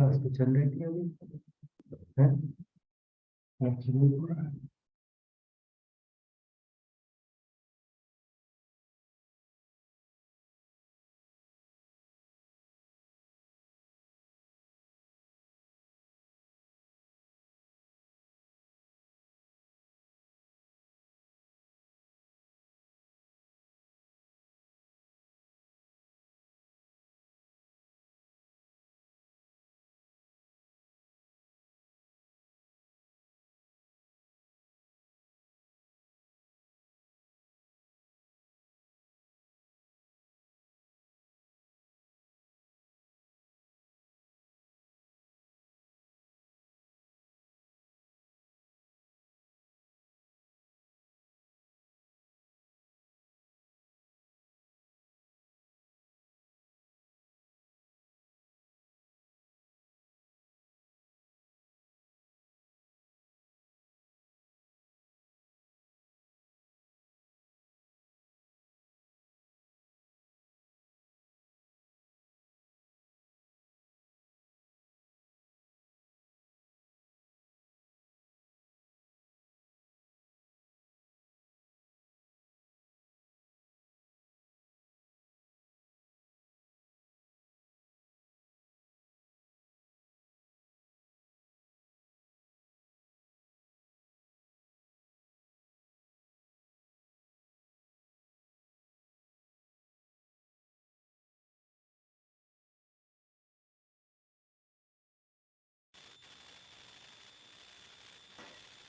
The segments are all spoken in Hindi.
क्लास तो चल रही थी अभी है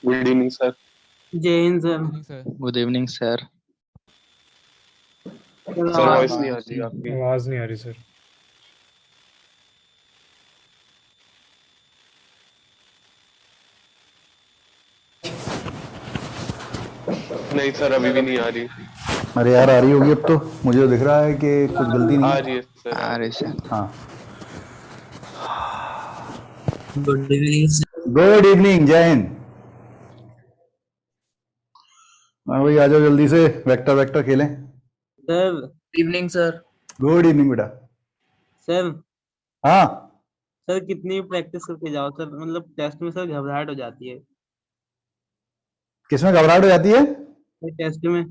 गुड इवनिंग सर। जय हिंद सर। Good evening sir. Sir voice नहीं आ रही आपकी। आवाज नहीं आ रही सर। नहीं सर अभी भी नहीं आ रही। अरे यार आ रही होगी अब तो, मुझे तो दिख रहा है कि कुछ गलती नहीं आ है। रही है सर। आ रही सर। हाँ गुड इवनिंग। गुड इवनिंग, जय हिंद। हाँ भाई आ जाओ जल्दी से, वेक्टर वेक्टर खेलें। Sir evening sir. Good evening बेटा। सर हाँ सर कितनी प्रैक्टिस करके जाओ सर, मतलब टेस्ट में सर घबराहट हो जाती है। किसमें घबराहट हो जाती है? सर टेस्ट में।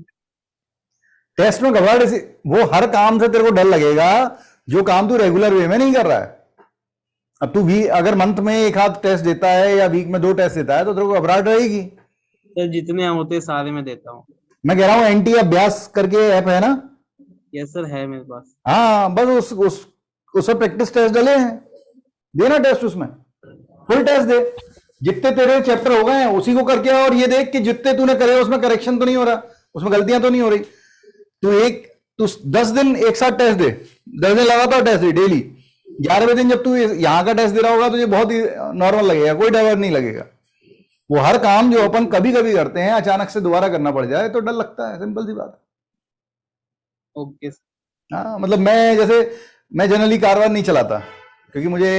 टेस्ट में घबराहट ऐसी, वो हर काम से तेरे को डर लगेगा जो काम तू रेगुलर वे में नहीं कर रहा है। अब तू भी अगर मंथ में एक आध टेस्ट देता है या वीक में 2 टेस्ट देता है तो तेरे को घबराहट रहेगी। सर जितने होते सारे मैं देता हूँ। मैं कह रहा हूँ एनटी अभ्यास करके ऐप है ना? यस सर है मेरे पास। हाँ बस उसमें प्रैक्टिस टेस्ट डले हैं, देना टेस्ट, उसमें फुल टेस्ट दे। जितने तेरे चैप्टर हो गए हैं उसी को करके आ, और ये देख कि जितने तूने करे उसमें करेक्शन तो नहीं हो रहा, उसमें गलतियां तो नहीं हो रही। तू 10 दिन एक साथ टेस्ट दे, 10 दिन लगातार टेस्ट दे डेली। 11वें दिन जब तू यहाँ का टेस्ट दे रहा होगा तो ये बहुत ही नॉर्मल लगेगा, कोई डर नहीं लगेगा। वो हर काम जो अपन कभी कभी करते हैं अचानक से दोबारा करना पड़ जाए तो डर लगता है, सिंपल सी बात है। Okay sir. हाँ मतलब मैं जनरली कारवार नहीं चलाता क्योंकि मुझे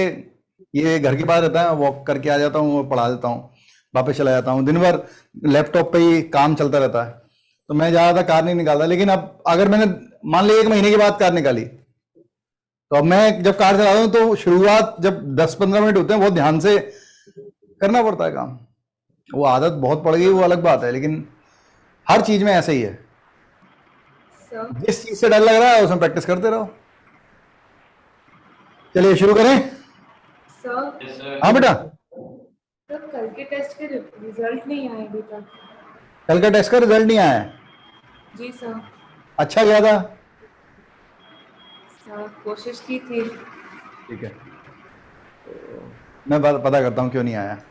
ये घर के पास रहता है, वॉक करके आ जाता हूँ, पढ़ा देता हूँ, वापस चला जाता हूँ। दिन भर लैपटॉप पे ही काम चलता रहता है तो मैं ज्यादा कार नहीं निकालता। लेकिन अब अगर मैंने मान लिया 1 महीने के बाद कार निकाली तो अब मैं जब कार चलाता हूँ तो शुरुआत जब 10-15 मिनट होते हैं बहुत ध्यान से करना पड़ता है काम। वो आदत बहुत पड़ गई वो अलग बात है, लेकिन हर चीज में ऐसा ही है। जिस चीज से डर लग रहा है उसमें प्रैक्टिस करते रहो। चलिए शुरू करें। सर हाँ बेटा। सर कल के टेस्ट के रिजल्ट नहीं आए अभी तक। कल का टेस्ट का रिजल्ट नहीं आया है? जी सर। अच्छा गया था? सर कोशिश की थी। ठीक है, तो मैं पता करता हूँ क्यों नहीं आया।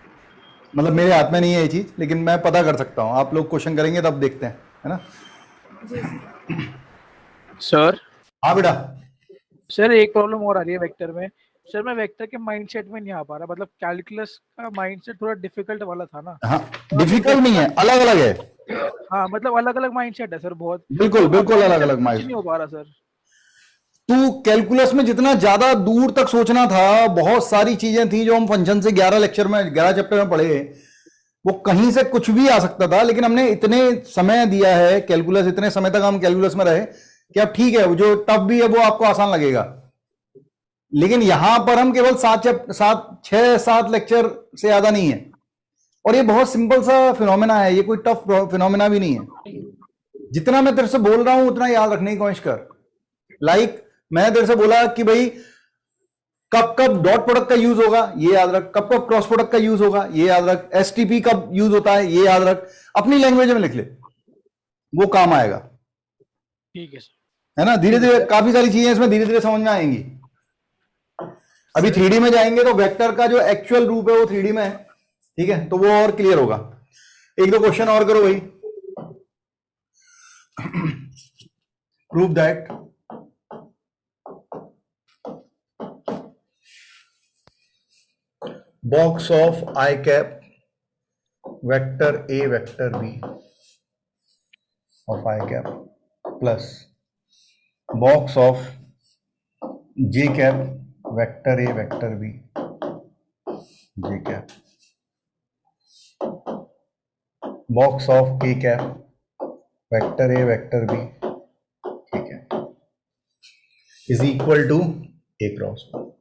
मतलब मेरे हाथ में नहीं है ये चीज, लेकिन मैं पता कर सकता हूँ। आप लोग क्वेश्चन करेंगे तब देखते हैं, है ना? जी सर। हाँ बेटा। सर एक प्रॉब्लम और आ रही है वेक्टर में। सर मैं वेक्टर के माइंडसेट में नहीं आ पा रहा, मतलब कैलकुलस का माइंडसेट थोड़ा डिफिकल्ट वाला था ना। हाँ डिफिकल्ट नहीं है, अलग अलग है। हाँ मतलब अलग अलग माइंडसेट है सर, बहुत बिल्कुल बिल्कुल अलग अलग कुछ माइंड। नहीं हो पा रहा सर। तू कैलकुलस में जितना ज्यादा दूर तक सोचना था, बहुत सारी चीजें थी जो हम फंक्शन से 11 चैप्टर में पढ़े, वो कहीं से कुछ भी आ सकता था। लेकिन हमने इतने समय दिया है कैलकुलस, इतने समय तक हम कैलकुलस में रहे कि अब ठीक है, जो टफ भी है वो आपको आसान लगेगा। लेकिन यहां पर हम केवल 6-7 लेक्चर से ज्यादा नहीं है, और ये बहुत सिंपल सा फिनोमेना है, ये कोई टफ फिनोमेना भी नहीं है। जितना मैं तेरे से बोल रहा हूं उतना याद रखने की कोशिश कर। लाइक मैंने तेरे से बोला कि भाई कब कब डॉट प्रोडक्ट का यूज होगा, ये याद रख। कब कब क्रॉस प्रोडक्ट का यूज होगा, ये याद रख। एसटीपी कब यूज होता है, ये याद रख। अपनी लैंग्वेज में लिख ले, वो काम आएगा। ठीक है सर। है ना, धीरे धीरे काफी सारी चीजें इसमें धीरे धीरे समझ में आएंगी। अभी 3D में जाएंगे तो वेक्टर का जो एक्चुअल रूप है वो 3D में है, ठीक है, तो वो और क्लियर होगा। एक दो क्वेश्चन और करो भाई। Prove that box of I cap vector A vector B of I cap plus box of J cap vector A vector B J cap box of K cap vector A vector B K cap is equal to A cross B.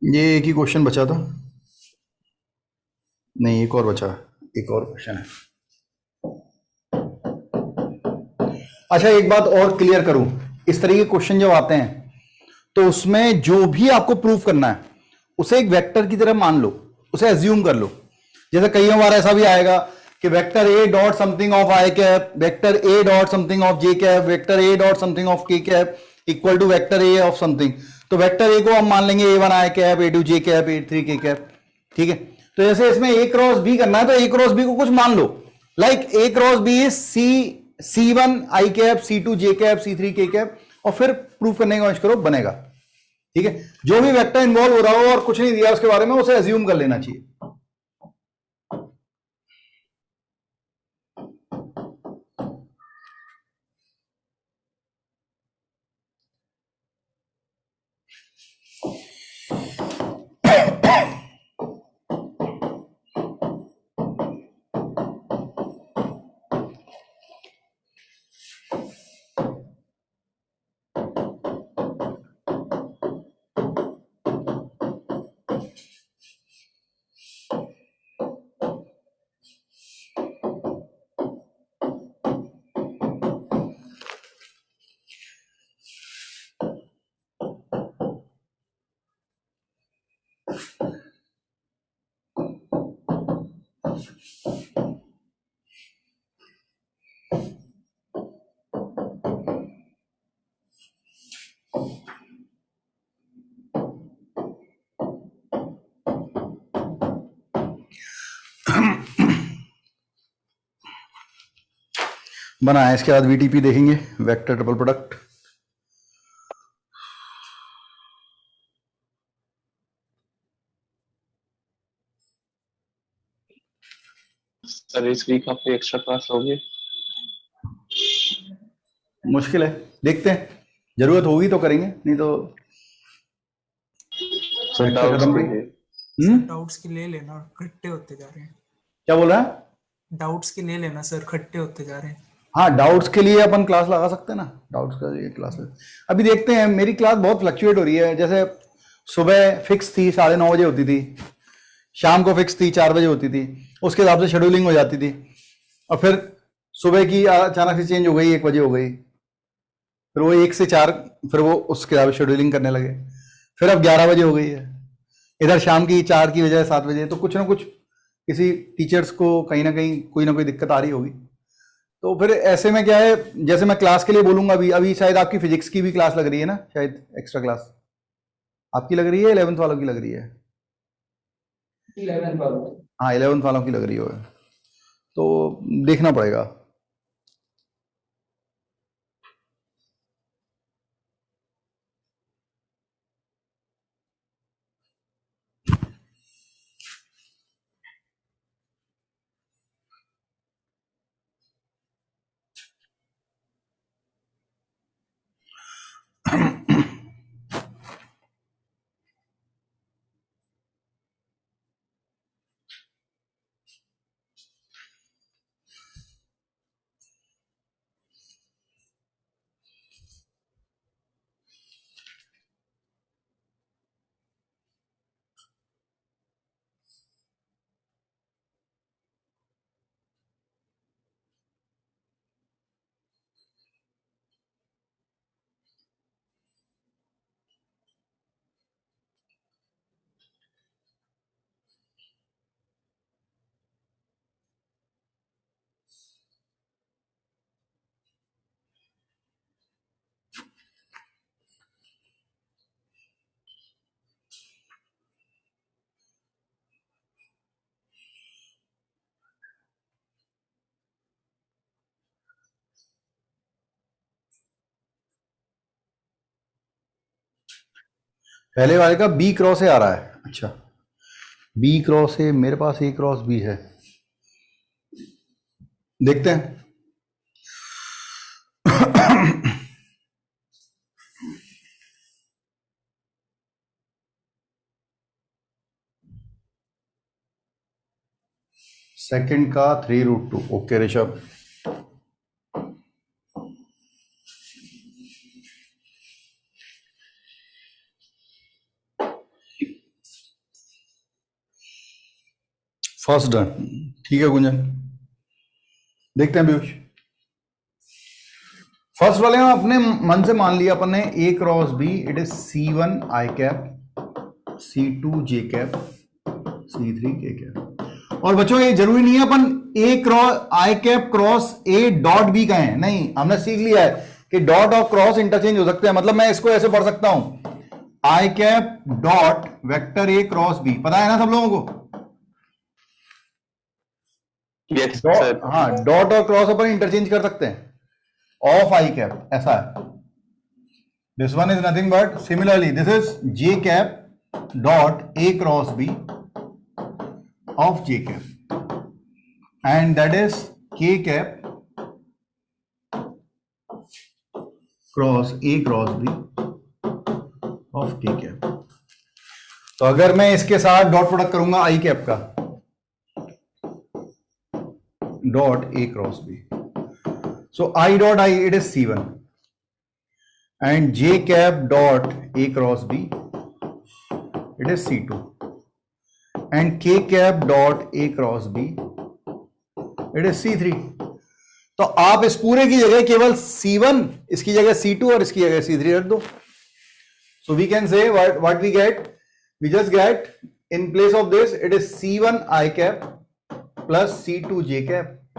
ये एक ही क्वेश्चन बचा था, नहीं एक और बचा, एक और क्वेश्चन है। अच्छा एक बात और क्लियर करूं, इस तरह के क्वेश्चन जब आते हैं तो उसमें जो भी आपको प्रूफ करना है उसे एक वेक्टर की तरह मान लो, उसे एज्यूम कर लो। जैसे कई बार ऐसा भी आएगा कि vector A dot something of I cap, vector A dot something of J cap, vector A dot something of K cap equal to vector A of something. तो वेक्टर ए को हम मान लेंगे A1 आई कैप, A2 जे कैप, A3 के कैप, ठीक है। तो जैसे इसमें A क्रॉस B करना है तो A क्रॉस B को कुछ मान लो, like A cross B is C1 I cap, C2 J cap, C3 K cap, और फिर प्रूफ करने की कोशिश करो, बनेगा, ठीक है। जो भी वेक्टर इन्वॉल्व हो रहा हो और कुछ नहीं दिया उसके बारे में, उसे एज्यूम कर लेना चाहिए। बना है, इसके बाद VTP देखेंगे, वेक्टर ट्रिपल प्रोडक्ट। सर इस वीक आपकी एक्स्ट्रा क्लास होगी? मुश्किल है, देखते हैं, जरूरत होगी तो करेंगे, नहीं तो सर डाउट्स के लिए डाउट्स की ले लेना, खट्टे होते जा रहे हैं। क्या बोल रहा है? डाउट्स की ले लेना सर, खट्टे होते जा रहे हैं। हाँ, डाउट्स के लिए अपन क्लास लगा सकते हैं ना, डाउट्स के लिए क्लास अभी देखते हैं। मेरी क्लास बहुत फ्लक्चुएट हो रही है, जैसे सुबह फिक्स थी 9:30 बजे होती थी, शाम को फिक्स थी 4 बजे होती थी, उसके हिसाब से शेड्यूलिंग हो जाती थी, और फिर सुबह की अचानक से चेंज हो गई, 1 बजे हो गई, फिर वो 1 से 4, फिर वो उसके हिसाब से शेड्यूलिंग करने लगे, फिर अब 11 बजे हो गई है, इधर शाम की 4 की बजाय 7 बजे। तो कुछ ना कुछ किसी टीचर्स को कहीं ना कहीं कोई ना कोई दिक्कत आ रही होगी। तो फिर ऐसे में क्या है, जैसे मैं क्लास के लिए बोलूंगा, अभी शायद आपकी फिजिक्स की भी क्लास लग रही है ना, शायद एक्स्ट्रा क्लास आपकी लग रही है, 11th वालों की लग रही है? 11 वालों। हाँ 11th वालों की लग रही है, तो देखना पड़ेगा। पहले वाले का बी क्रॉस ए आ रहा है, अच्छा बी क्रॉस ए, मेरे पास ए क्रॉस बी है, देखते हैं। सेकंड का 3√2, ओके ऋषभ। फर्स्ट डन, ठीक है गुंजन, देखते हैं पीयूष। फर्स्ट वाले में अपने मन से मान लिया अपन ने A cross B, it is C1 I cap, C2 J cap, C3 K cap. और बच्चों ये जरूरी नहीं है अपन A cross I cap cross A dot B कहें, नहीं, हमने सीख लिया है कि डॉट और क्रॉस इंटरचेंज हो सकते हैं। मतलब मैं इसको ऐसे पढ़ सकता हूं, I cap dot vector A cross B, पता है ना सब लोगों को? Yes, sir. हाँ, डॉट और क्रॉस अपन इंटरचेंज कर सकते हैं, ऑफ आई कैप, ऐसा है। This one is nothing but similarly this is J cap dot A cross B of J cap, and that is K cap cross A cross B of K cap. तो अगर मैं इसके साथ डॉट प्रोडक्ट करूंगा आई कैप का, dot a cross b, so I dot I, it is C1, and j cap dot a cross b, it is C2, and k cap dot a cross b, it is C3। तो आप इस पूरे की जगह केवल C1, इसकी जगह C2 और इसकी जगह C3 रख दो। So we can say what we get, we just get in place of this it is C1 I cap plus C2 J cap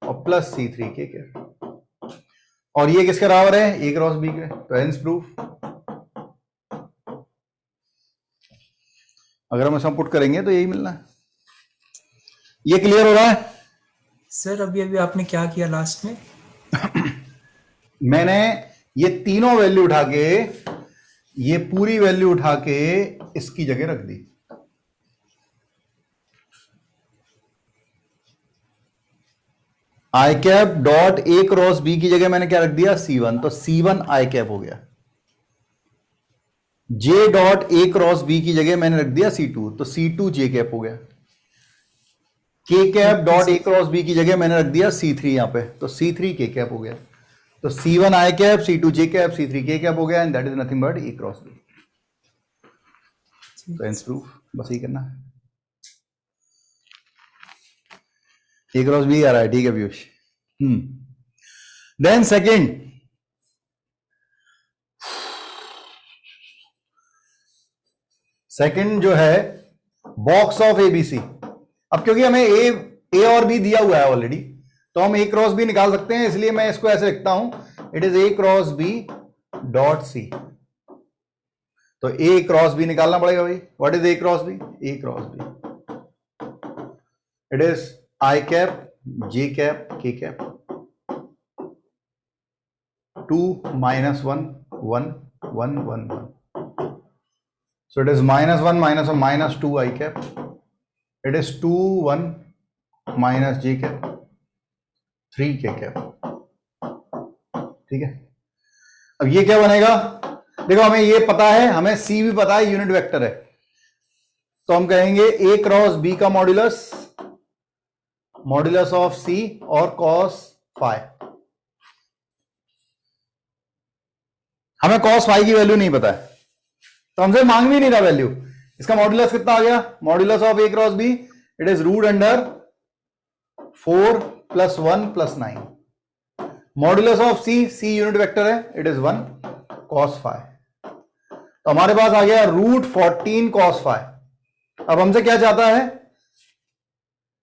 और प्लस C3 K कैप, और ये किसके बराबर है? A क्रॉस B के। तो हेंस प्रूफ, अगर हम इसमें पुट करेंगे तो यही मिलना है। ये क्लियर हो रहा है? सर अभी अभी आपने क्या किया लास्ट में? मैंने ये तीनों वैल्यू उठा के, ये पूरी वैल्यू उठा के इसकी जगह रख दी। I cap dot A cross B की जगह मैंने क्या रख दिया? C1, तो C1 आई कैप हो गया। J dot A cross B की जगह मैंने रख दिया C2, तो C2 J कैप हो गया। K cap dot A cross B की जगह मैंने रख दिया C3 यहां पे, तो C3 K कैप हो गया। तो C1 I cap, C2 J cap, C3 K cap हो गया, and that is nothing but A cross B. तो हेंस प्रूफ, बस यही करना है। ए क्रॉस बी आ रहा है, ठीक है पीयूष। देन सेकेंड, सेकेंड जो है बॉक्स ऑफ एबीसी। अब क्योंकि हमें ए और बी दिया हुआ है ऑलरेडी, तो हम ए क्रॉस बी निकाल सकते हैं, इसलिए मैं इसको ऐसे लिखता हूं, it is A cross B dot C. तो ए क्रॉस बी निकालना पड़ेगा भाई। What is A cross B? A cross B it is I cap J cap K cap, 2 -1 1 1 1 1, so it is -1 minus or -2 I cap, it is 2 1 minus j cap, 3 k cap। ठीक है, अब ये क्या बनेगा? देखो हमें ये पता है, हमें c भी पता है, यूनिट वेक्टर है, तो हम कहेंगे a क्रॉस b का मॉड्यूलस ऑफ c और cos phi। हमें cos phi की वैल्यू नहीं पता है, तो हमसे मांग भी नहीं रहा वैल्यू। इसका मॉड्यूलस कितना आ गया? Modulus of A cross B it is root under 4 + 1 + 9। Modulus of C, C unit vector है, इट इज 1 cos phi। तो हमारे पास आ गया रूट 14 cos phi। अब हमसे क्या चाहता है?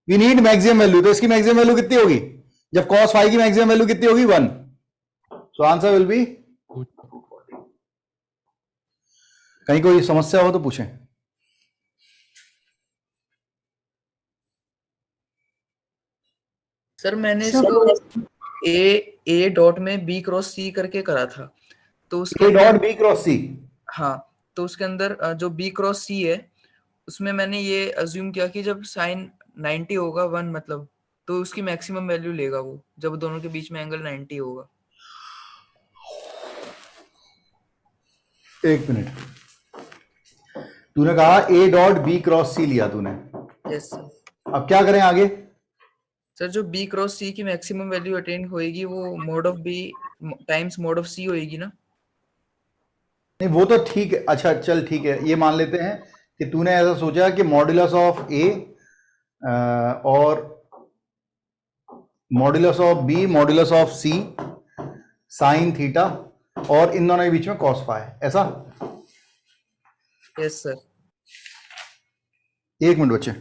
We need maximum value. तो इसकी मैक्सिमम वैल्यू कितनी होगी? जब cos phi की मैक्सिमम वैल्यू कितनी होगी? 1। सो आंसर विल बी, कहीं कोई समस्या हो तो पूछें। सर मैंने इसको ए डॉट में बी क्रॉस सी करके करा था, तो उसके ए डॉट बी क्रॉस सी, हाँ, तो उसके अंदर जो बी क्रॉस सी है उसमें मैंने ये अज्यूम किया कि जब साइन 90 होगा 1 मतलब, तो उसकी मैक्सिमम वैल्यू लेगा वो, जब दोनों के बीच में एंगल 90 होगा। एक मिनट, तूने कहा ए डॉट बी क्रॉस सी लिया तूने, यस सर। अब क्या करें आगे? सर जो बी क्रॉस सी की मैक्सिमम वैल्यू अटेन होएगी वो mod of B times mod of C होएगी ना? नहीं वो तो ठीक है, अच्छा चल ठीक है, ये मान लेते हैं कि तूने ऐसा सोचा कि मॉड्यूलस ऑफ ए और modulus of B modulus of C sine theta और इन दोनों के बीच में कॉस फाई, ऐसा? Yes sir. एक मिनट बच्चे,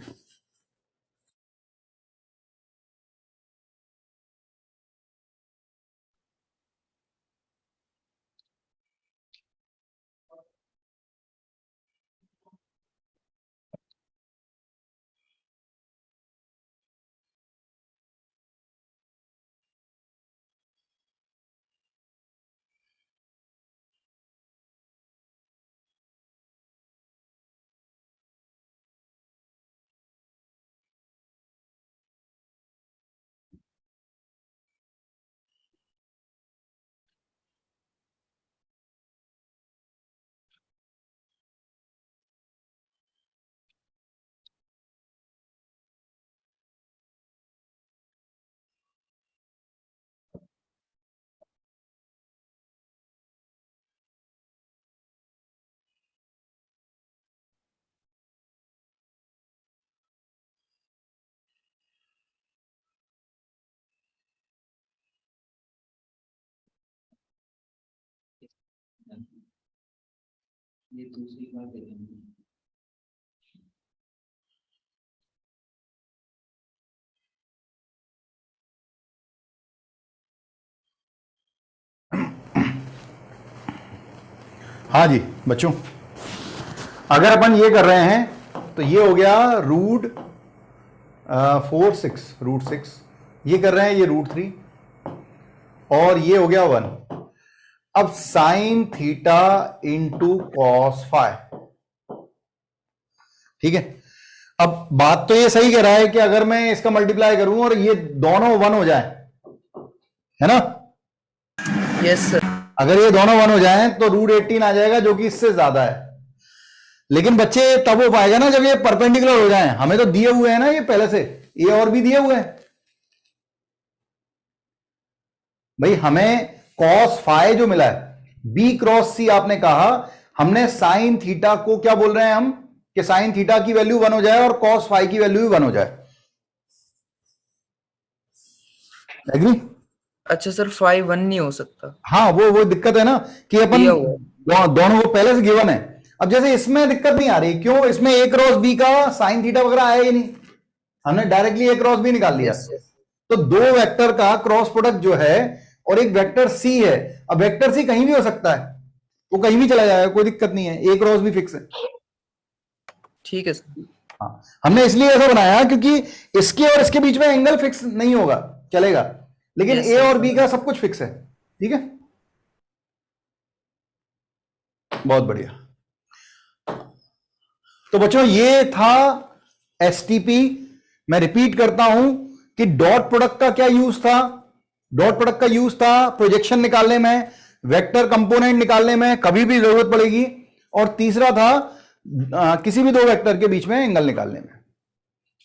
ये दूसरी बार देखेंगे। हाँ जी बच्चों, अगर अपन ये कर रहे हैं तो ये हो गया रूट 6, ये कर रहे हैं ये √3 और ये हो गया 1। अब sine theta into cos phi, ठीक है। अब बात तो ये सही कह रहा है कि अगर मैं इसका मल्टीप्लाई करूं और ये दोनों 1 हो जाए, है ना? Yes sir. अगर ये दोनों 1 हो जाए तो √18 आ जाएगा, जो कि इससे ज्यादा है। लेकिन बच्चे तब हो पाएगा ना जब ये परपेंडिकुलर हो जाए। हमें तो दिए हुए हैं ना ये पहले से, ये और भी दिए हुए हैं भाई। हमें कॉस फाई जो मिला है, बी क्रॉस सी आपने कहा, हमने साइन थीटा को क्या बोल रहे हैं हम कि साइन थीटा की वैल्यू 1 हो जाए और कॉस फाई की वैल्यू भी 1 हो जाए। एग्री? अच्छा सर, फाई 1 नहीं हो सकता। हाँ वो दिक्कत है ना कि अपन दोनों वो पहले से गिवन है। अब जैसे इसमें दिक्कत नहीं आ रही, क्यों? इसमें ए क्रॉस बी का साइन थीटा वगैरह आया ही नहीं, हमने डायरेक्टली ए क्रॉस बी निकाल लिया। तो दो वेक्टर का क्रॉस प्रोडक्ट जो है और एक वेक्टर सी है। अब वेक्टर सी कहीं भी हो सकता है, वो कहीं भी चला जाएगा, कोई दिक्कत नहीं है, ए क्रॉस भी फिक्स है। ठीक है सर। हाँ, हमने इसलिए ऐसा बनाया क्योंकि इसके और इसके बीच में एंगल फिक्स नहीं होगा, चलेगा, लेकिन ए और बी का सब कुछ फिक्स है। ठीक है, बहुत बढ़िया। तो बच्चों ये था एसटीपी। मैं रिपीट करता हूं कि डॉट प्रोडक्ट का क्या यूज था। डॉट प्रोडक्ट का यूज था प्रोजेक्शन निकालने में, वेक्टर कंपोनेंट निकालने में कभी भी जरूरत पड़ेगी, और तीसरा था किसी भी दो वेक्टर के बीच में एंगल निकालने में।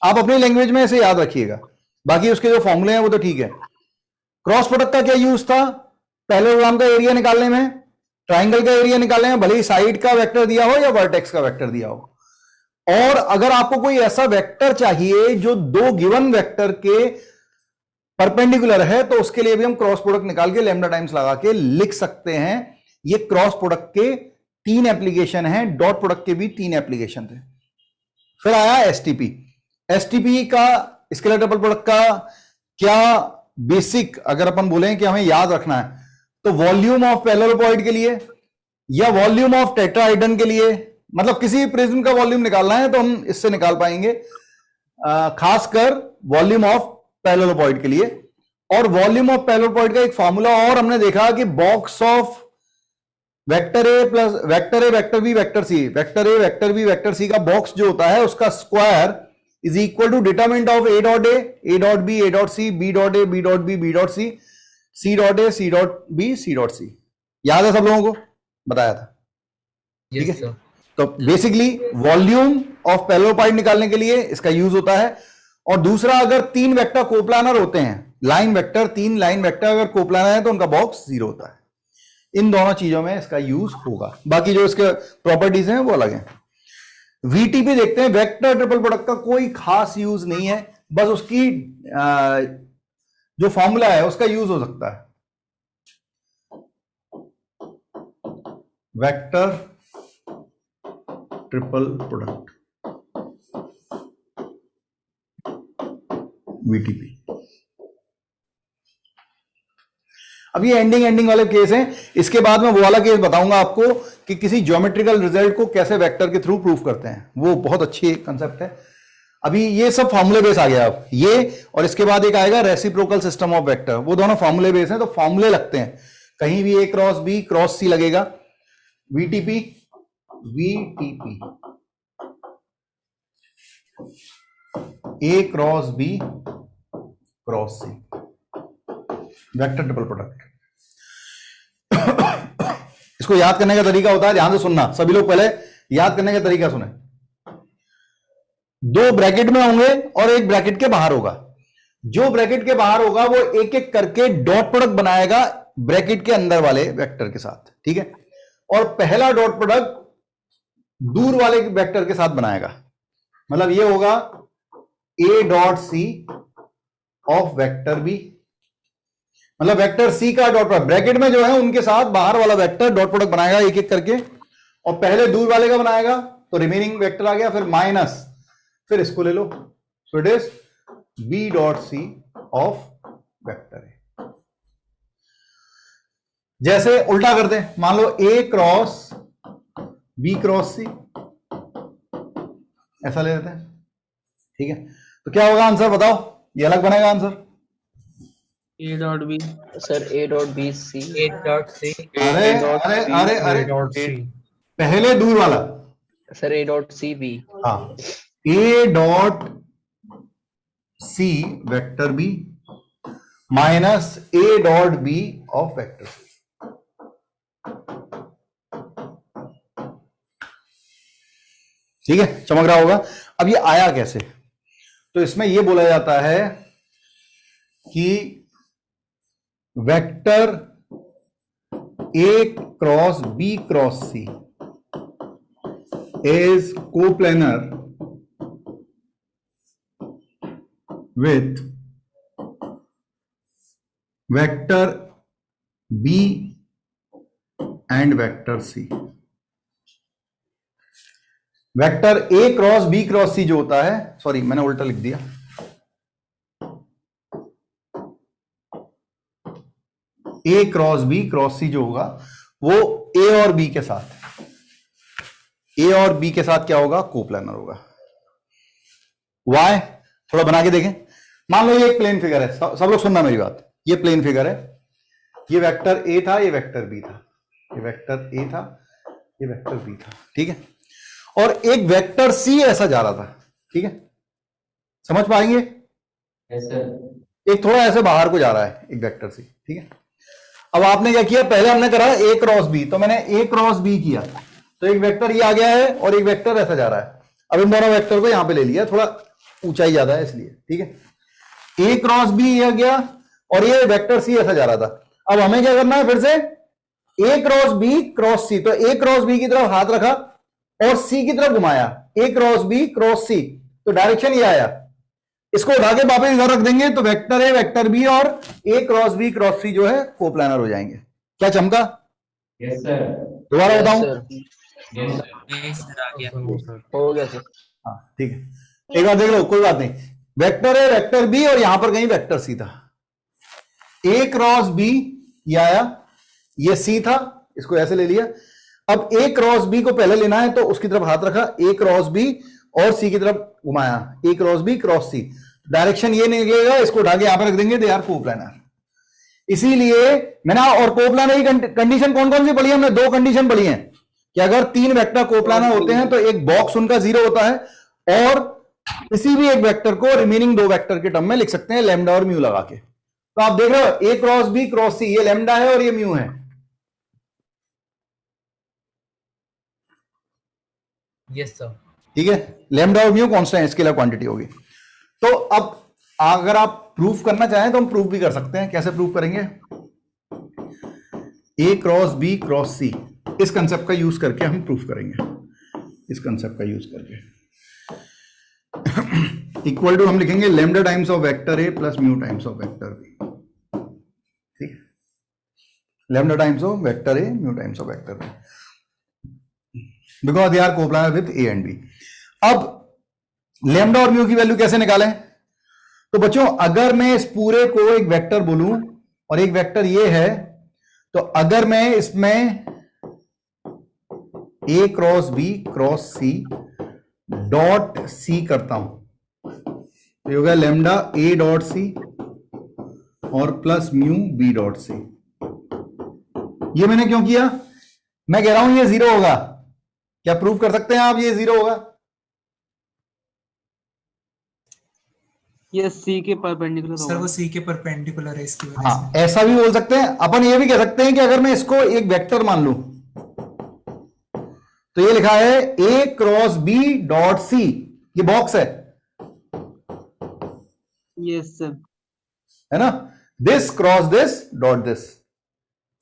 आप अपनी लैंग्वेज में इसे याद रखिएगा, बाकी उसके जो फॉर्मूले हैं वो तो ठीक है। क्रॉस प्रोडक्ट का क्या यूज था? पैरेललोग्राम का एरिया निकालने में, ट्राइंगल का एरिया निकालने में, भले ही साइड का वेक्टर दिया हो या वर्टेक्स का वेक्टर दिया हो। और अगर आपको कोई ऐसा वेक्टर चाहिए जो दो गिवन वेक्टर के परपेंडिकुलर है, तो उसके लिए भी हम क्रॉस प्रोडक्ट निकाल के लैम्डा टाइम्स लगा के लिख सकते हैं। ये क्रॉस प्रोडक्ट के 3 एप्लीकेशन हैं, डॉट प्रोडक्ट के भी 3 एप्लीकेशन थे। फिर आया एसटीपी। एसटीपी का स्केलर डबल प्रोडक्ट का क्या बेसिक अगर अपन बोलें कि हमें याद रखना है, तो वॉल्यूम ऑफ पैरेललोपॉइड के लिए या वॉल्यूम ऑफ टेट्राहाइड्रन के लिए, मतलब किसी भी प्रिज्म का वॉल्यूम निकालना है तो हम इससे निकाल पाएंगे, खासकर वॉल्यूम ऑफ पैरेललोपॉइड के लिए। और वॉल्यूम ऑफ पैरेललोपॉइड का एक फॉर्मूला और हमने देखा कि box of vector A plus vector A vector B vector C, vector A vector B vector C का बॉक्स जो होता है उसका square is equal to determinant of A dot B A dot C, B dot A B dot B B dot C dot A C dot B C dot C. याद है सब लोगों को, बताया था, ठीक है। तो बेसिकली वॉल्यूम ऑफ पैरेललोपाइड निकालने के लिए इसका यूज होता है। और दूसरा, अगर तीन वेक्टर कोप्लानर होते हैं, लाइन वेक्टर, तीन लाइन वेक्टर अगर कोप्लानर है तो उनका बॉक्स 0 होता है। इन दोनों चीजों में इसका यूज होगा, बाकी जो इसके प्रॉपर्टीज हैं वो अलग हैं। वीटीपी देखते हैं, वेक्टर ट्रिपल प्रोडक्ट का कोई खास यूज नहीं है, बस उसकी जो फॉर्मूला है उसका यूज हो सकता है। Vector triple product VTP. अब ये एंडिंग वाले केस हैं, इसके बाद में वो वाला केस बताऊंगा आपको कि किसी ज्योमेट्रिकल रिजल्ट को कैसे वेक्टर के थ्रू प्रूफ करते हैं, वो बहुत अच्छी कंसेप्ट है। अभी ये सब फॉर्मूले बेस आ गया, अब ये और इसके बाद एक आएगा रेसिप्रोकल सिस्टम ऑफ वेक्टर, वो दोनों फॉर्मूले बेस हैं, तो फॉर्मूले लगते हैं, कहीं भी ए क्रॉस बी क्रॉस सी लगेगा, वीटीपी ए क्रॉस बी क्रॉस सी, वेक्टर ट्रिपल प्रोडक्ट। इसको याद करने का तरीका होता है, ध्यान से सुनना सभी लोग, पहले याद करने का तरीका सुने। 2 ब्रैकेट में होंगे और एक ब्रैकेट के बाहर होगा, जो ब्रैकेट के बाहर होगा वो एक एक करके डॉट प्रोडक्ट बनाएगा ब्रैकेट के अंदर वाले वेक्टर के साथ, ठीक है। और पहला डॉट प्रोडक्ट दूर वाले वेक्टर के साथ बनाएगा, मतलब ये होगा A dot C of vector B, मतलब वेक्टर सी का डॉट प्रोडक्ट ब्रैकेट में जो है उनके साथ बाहर वाला वेक्टर डॉट प्रोडक्ट बनाएगा एक एक करके, और पहले दूर वाले का बनाएगा तो रिमेनिंग वेक्टर आ गया, फिर माइनस, फिर इसको ले लो, so it is B dot C of vector A. जैसे उल्टा करते हैं, मान लो A cross B cross C, ऐसा ले लेते हैं, ठीक है। तो क्या होगा आंसर बताओ, ये अलग बनेगा answer, A dot B sir A dot B C, A dot C, अरे अरे अरे अरे पहले दूर वाला sir A dot C B, हाँ, A dot C vector B minus A dot B of vector C. ठीक है, चमक रहा होगा। अब ये आया कैसे, तो इसमें ये बोला जाता है कि vector A cross B cross C is coplanar with vector B and vector C। Vector A cross B cross C जो होता है, सॉरी मैंने उल्टा लिख दिया, A cross B cross C जो होगा वो A और B के साथ, A और B के साथ क्या होगा, कोप्लेनर होगा। वाई थोड़ा बना के देखें, मान लो ये एक प्लेन फिगर है, सब लोग सुनना मेरी बात, ये प्लेन फिगर है, ये वेक्टर ए था, ये वेक्टर बी था, ये वेक्टर ए था, ये वेक्टर बी था, ठीक है। और एक वेक्टर सी ऐसा जा रहा था, ठीक है, समझ पाएंगे, एक थोड़ा ऐसे बाहर को जा रहा है एक वेक्टर सी, ठीक है। अब आपने क्या किया, पहले हमने करा ए क्रॉस बी, तो मैंने ए क्रॉस बी किया, तो एक वेक्टर ये आ गया है और एक वेक्टर ऐसा जा रहा है। अब इन दोनों वेक्टर को यहां पे ले लिया, थोड़ा ऊंचाई ज्यादा है इसलिए, ठीक है। ए क्रॉस बी ये गया और ये वेक्टर सी ऐसा जा रहा था। अब हमें क्या करना है, फिर से ए क्रॉस बी क्रॉस सी, तो ए क्रॉस बी की तरफ हाथ रखा और सी की तरफ घुमाया, ए क्रॉस बी क्रॉस सी, तो डायरेक्शन ये आया, इसको उठा के वापस इधर रख देंगे तो वेक्टर ए वेक्टर बी और ए क्रॉस बी क्रॉस सी जो है कोप्लानर हो जाएंगे। क्या चमका? Yes sir. दोबारा बताऊं? हो गया सर। हाँ ठीक है, एक बार देख लो, कोई बात नहीं, वेक्टर ए वेक्टर बी और यहां पर कहीं वेक्टर सी था, ए क्रॉस बी ये आया, ये सी था, इसको ऐसे ले लिया। अब ए क्रॉस बी को पहले लेना है तो उसकी तरफ हाथ रखा, ए क्रॉस बी और सी की तरफ घुमाया, ए क्रॉस बी क्रॉस सी, डायरेक्शन ये निकलेगा, इसको उठा के यहां पर रख देंगे, दे आर कोप्लानर। इसीलिए मैंने, और कोप्लानर की कंडीशन कौन कौन सी पढ़ी है हमने? 2 कंडीशन पढ़ी है कि अगर 3 वेक्टर कोप्लानर होते हैं तो एक बॉक्स उनका 0 होता है, और किसी भी एक वेक्टर को रिमेनिंग 2 वेक्टर के टर्म में लिख सकते हैं लैम्डा और म्यू लगा के। तो आप देख रहे हो ए क्रॉस बी क्रॉस सी, ये लैम्डा है और ये म्यू है। Yes sir. ठीक है, लैम्डा और म्यू कांस्टेंट स्केलर क्वांटिटी होगी। तो अब अगर आप प्रूफ करना चाहें तो हम प्रूफ भी कर सकते हैं। कैसे प्रूफ करेंगे? ए क्रॉस बी क्रॉस सी, इस कंसेप्ट का यूज करके हम प्रूफ करेंगे। इस कंसेप्ट का यूज करके इक्वल टू हम लिखेंगे lambda times of vector A plus mu times of vector B. ठीक है, lambda times of vector A mu times of vector B, because they are coplanar with A and B. अब लैम्डा और म्यू की वैल्यू कैसे निकालें? तो बच्चों, अगर मैं इस पूरे को एक वेक्टर बोलूं और एक वेक्टर ये है, तो अगर मैं इसमें A cross B cross C dot C करता हूं तो ये होगा लैम्डा ए डॉट सी और plus mu B dot C. ये मैंने क्यों किया? मैं कह रहा हूं ये 0 होगा। क्या प्रूव कर सकते हैं आप ये 0 होगा? ये सी के परपेंडिकुलर सर वो होगा। सी के परपेंडिकुलर है इसकी वजह हाँ, से। ऐसा भी बोल सकते हैं अपन। ये भी कह सकते हैं कि अगर मैं इसको एक वेक्टर मान लूं तो ये लिखा है ए क्रॉस बी डॉट सी, ये बॉक्स है यस सर। है ना? This cross this dot this.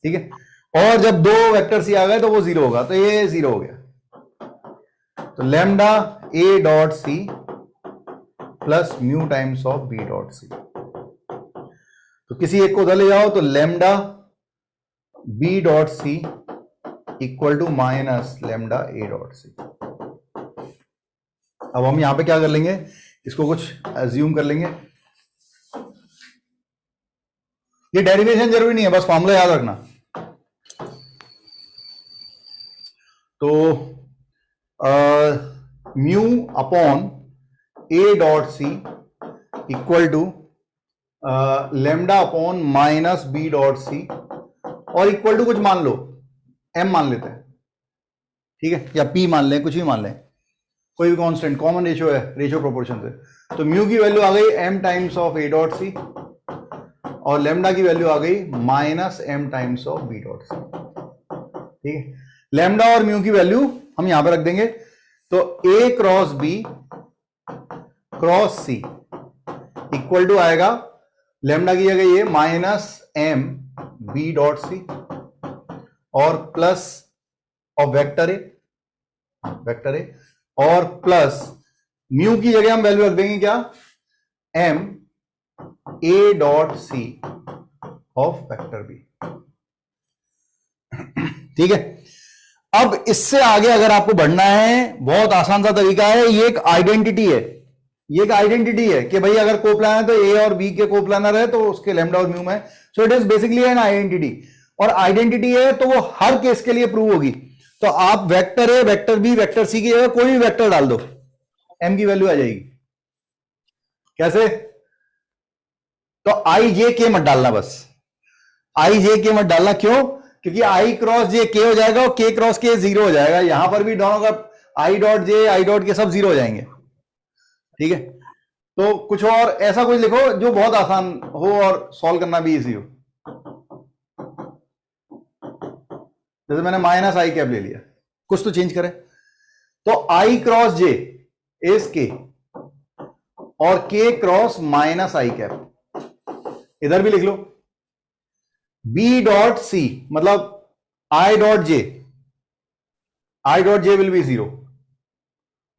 ठीक है, और जब 2 वेक्टर सी आ गए तो वो 0 होगा, तो ये 0 हो गया। तो lambda A dot C plus mu times of B dot C. तो किसी एक को उधर ले जाओ तो lambda B dot C equal to minus lambda A dot C. अब हम यहां पे क्या कर लेंगे? इसको कुछ अज्यूम कर लेंगे। ये डेरिवेशन जरूरी नहीं है, बस फॉर्मूला याद रखना। तो mu upon A dot C equal to lambda upon minus B dot C, और इक्वल टू कुछ मान लो, एम मान लेते हैं। ठीक है, या पी मान लें, कुछ भी मान लें, कोई भी कांस्टेंट, कॉमन रेशियो है, रेशियो प्रोपोर्शन से। तो म्यू की वैल्यू आ गई M times of A dot C, और लैम्डा की वैल्यू आ गई minus M times of B dot C. ठीक है, लैम्डा और म्यू की वैल्यू हम यहां पर रख देंगे। तो A cross B cross C equal to आएगा लैम्डा की जगह ये minus M B dot C और प्लस ऑफ वेक्टर ए और प्लस म्यू की जगह हम वैल्यू रख देंगे क्या? M A dot C of vector B. ठीक है, अब इससे आगे अगर आपको बढ़ना है, बहुत आसान सा तरीका है। ये एक आइडेंटिटी है, ये एक आइडेंटिटी है कि भाई अगर कोप्लानर है तो ए और बी के कोप्लानर है तो उसके लैम्डा और म्यू में, सो it is basically an identity. और आइडेंटिटी है तो वो हर केस के लिए प्रूव होगी। तो आप vector A vector B vector C की जगह कोई भी वेक्टर डाल दो, एम की वैल्यू आ जाएगी। कैसे? तो आई जे के मत डालना, बस आई जे के मत डालना। क्यों? क्योंकि आई क्रॉस जे के हो जाएगा और के क्रॉस के 0 हो जाएगा। यहां पर भी दोनों का I dot J I dot के सब 0 हो जाएंगे। ठीक है, तो कुछ और ऐसा कुछ लिखो जो बहुत आसान हो और सॉल्व करना भी इजी हो। जैसे मैंने माइनस आई कैप ले लिया, कुछ तो चेंज करें। तो आई क्रॉस जे इज के और के क्रॉस माइनस आई कैप, इधर भी लिख लो। बी डॉट सी मतलब I dot J will be 0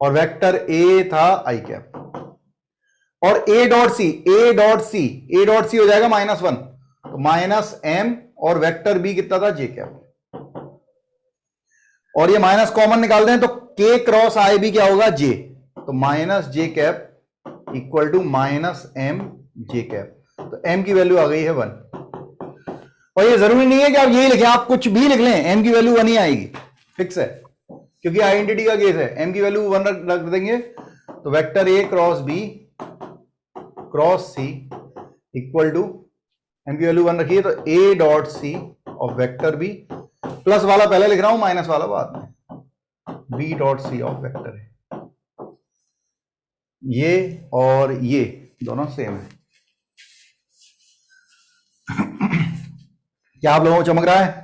और वेक्टर ए था आई कैप। और ए डॉट सी हो जाएगा -1, तो माइनस एम और वेक्टर बी कितना था? जे कैप। और ये माइनस कॉमन निकाल दें तो के क्रॉस आई बी क्या होगा? जे। तो minus J cap equal to minus M J cap. तो एम की वैल्यू आ गई है 1। और ये जरूरी नहीं है कि आप यही लिखें, आप कुछ भी लिख लें, एम की वैल्यू 1 ही आएगी, फिक्स है, क्योंकि आइडेंटिटी का केस है। एम की वैल्यू 1 रख देंगे तो vector A cross B cross C equal to n की वैल्यू 1 रखिए तो a dot C of vector B, plus वाला पहले लिख रहा हूं, माइनस वाला बाद में, b dot C of vector है। ये और ये दोनों सेम है। क्या आप लोगों को चमक रहा है?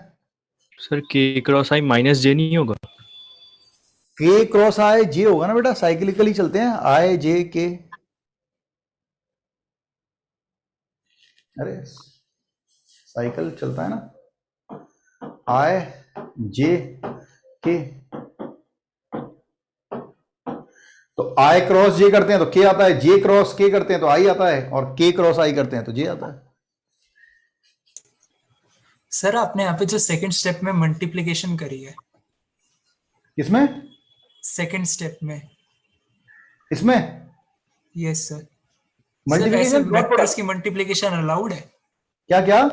सर के क्रॉस आई माइनस जे नहीं होगा? के क्रॉस आई जे होगा ना बेटा, साइक्लिकली चलते हैं, आई जे के। अरे साइकिल चलता है ना, आई जे के। तो आई क्रॉस जे करते हैं तो के आता है, जे क्रॉस के करते हैं तो आई आता है, और के क्रॉस आई करते हैं तो जे आता है। सर आपने यहाँ पे जो सेकंड स्टेप में मल्टीप्लिकेशन करी है, किसमें? सेकंड स्टेप में। इसमें यस सर। सर ऐसे मल्टीप्लिकेशन वेक्टर्स की मल्टीप्लिकेशन अलाउड है? क्या क्या?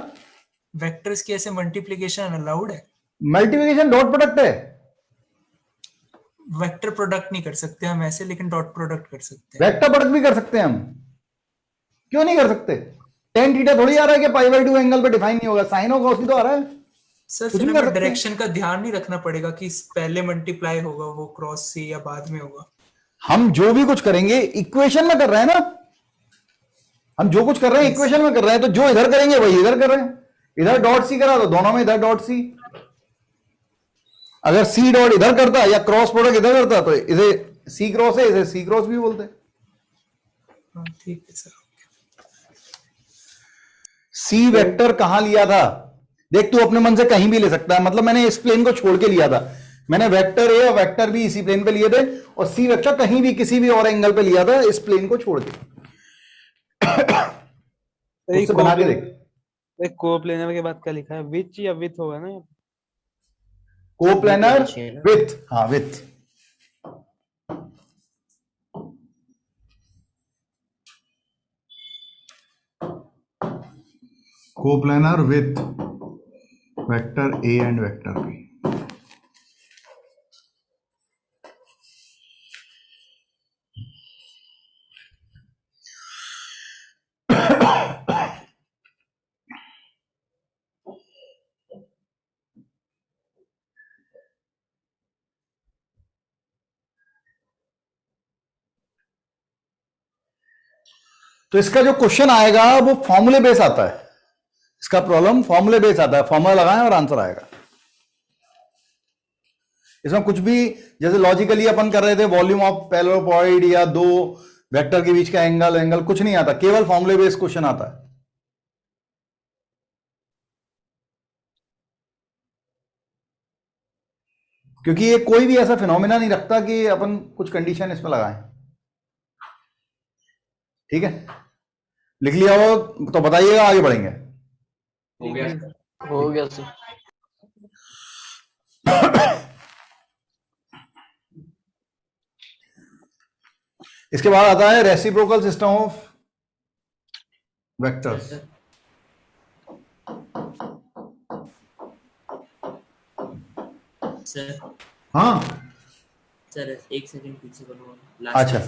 वेक्टर्स की ऐसे मल्टीप्लिकेशन अलाउड है? मल्टीप्लिकेशन डॉट प्रोडक्ट है। वेक्टर प्रोडक्ट नहीं कर सकते हम ऐसे, लेकिन डॉट प्रोडक्ट कर सकते हैं। वेक्टर प्रोडक्ट भी कर सकते हैं हम, क्यों नहीं कर सकते? टेन थीटा थोड़ी आ रहा है कि पाई बाई 2 एंगल पे डिफाइन नहीं होगा, साइन होगा उसकी तो आ रहा है। सर कुछ फिर भी कर हमें सकते हैं। डायरेक्शन का ध्यान नहीं रखना पड़ेगा कि पहले मल्टीप्लाई होगा वो क्रॉस से या बाद में होगा? हम जो भी कुछ करेंगे इक्वेशन में कर रहे हैं ना, हम जो कुछ कर रहे हैं इक्वेशन में कर रहे हैं, तो जो इधर करेंगे वही इधर कर रहे हैं। इधर डॉट सी करा तो दोनों में इधर डॉट सी। अगर सी डॉट इधर करता या क्रॉस प्रोडक्ट इधर करता तो इसे सी क्रॉस है, इसे सी क्रॉस भी बोलते हैं। हाँ, ठीक है सर। सी वेक्टर कहां लिया था देख, तू अपने मन से कहीं भी ले सकता है, मतलब मैंने इस प्लेन को छोड़ के लिया था, मैंने वेक्टर ए और वेक्टर बी इसी प्लेन पे लिए थे, और सी वेक्टर कहीं भी किसी भी और एंगल पे लिया था इस प्लेन को छोड़ के। उससे बना के देख। एक कोप्लेनर के बाद क्या लिखा है, विच या विथ होगा ना? कोप्लेनर विथ, हाँ with. Coplanar with vector A and vector B. तो इसका जो क्वेश्चन आएगा वो फॉर्मूले बेस आता है, इसका प्रॉब्लम फॉर्मूले बेस आता है, फॉर्मूला लगाएं और आंसर आएगा। इसमें कुछ भी जैसे लॉजिकली अपन कर रहे थे वॉल्यूम ऑफ पैरेललोपॉइड या दो वेक्टर के बीच का एंगल कुछ नहीं आता, केवल फॉर्मूले बेस क्वेश्चन आता है। क्योंकि ये कोई भी ऐसा फिनोमिना नहीं रखता कि अपन कुछ कंडीशन इसमें लगाएं। ठीक है, लिख लिया हो तो बताइएगा, आगे बढ़ेंगे। हो गया सर। इसके बाद आता है reciprocal system of vectors. Sir हाँ सर एक सेकंड पीछे करो। अच्छा,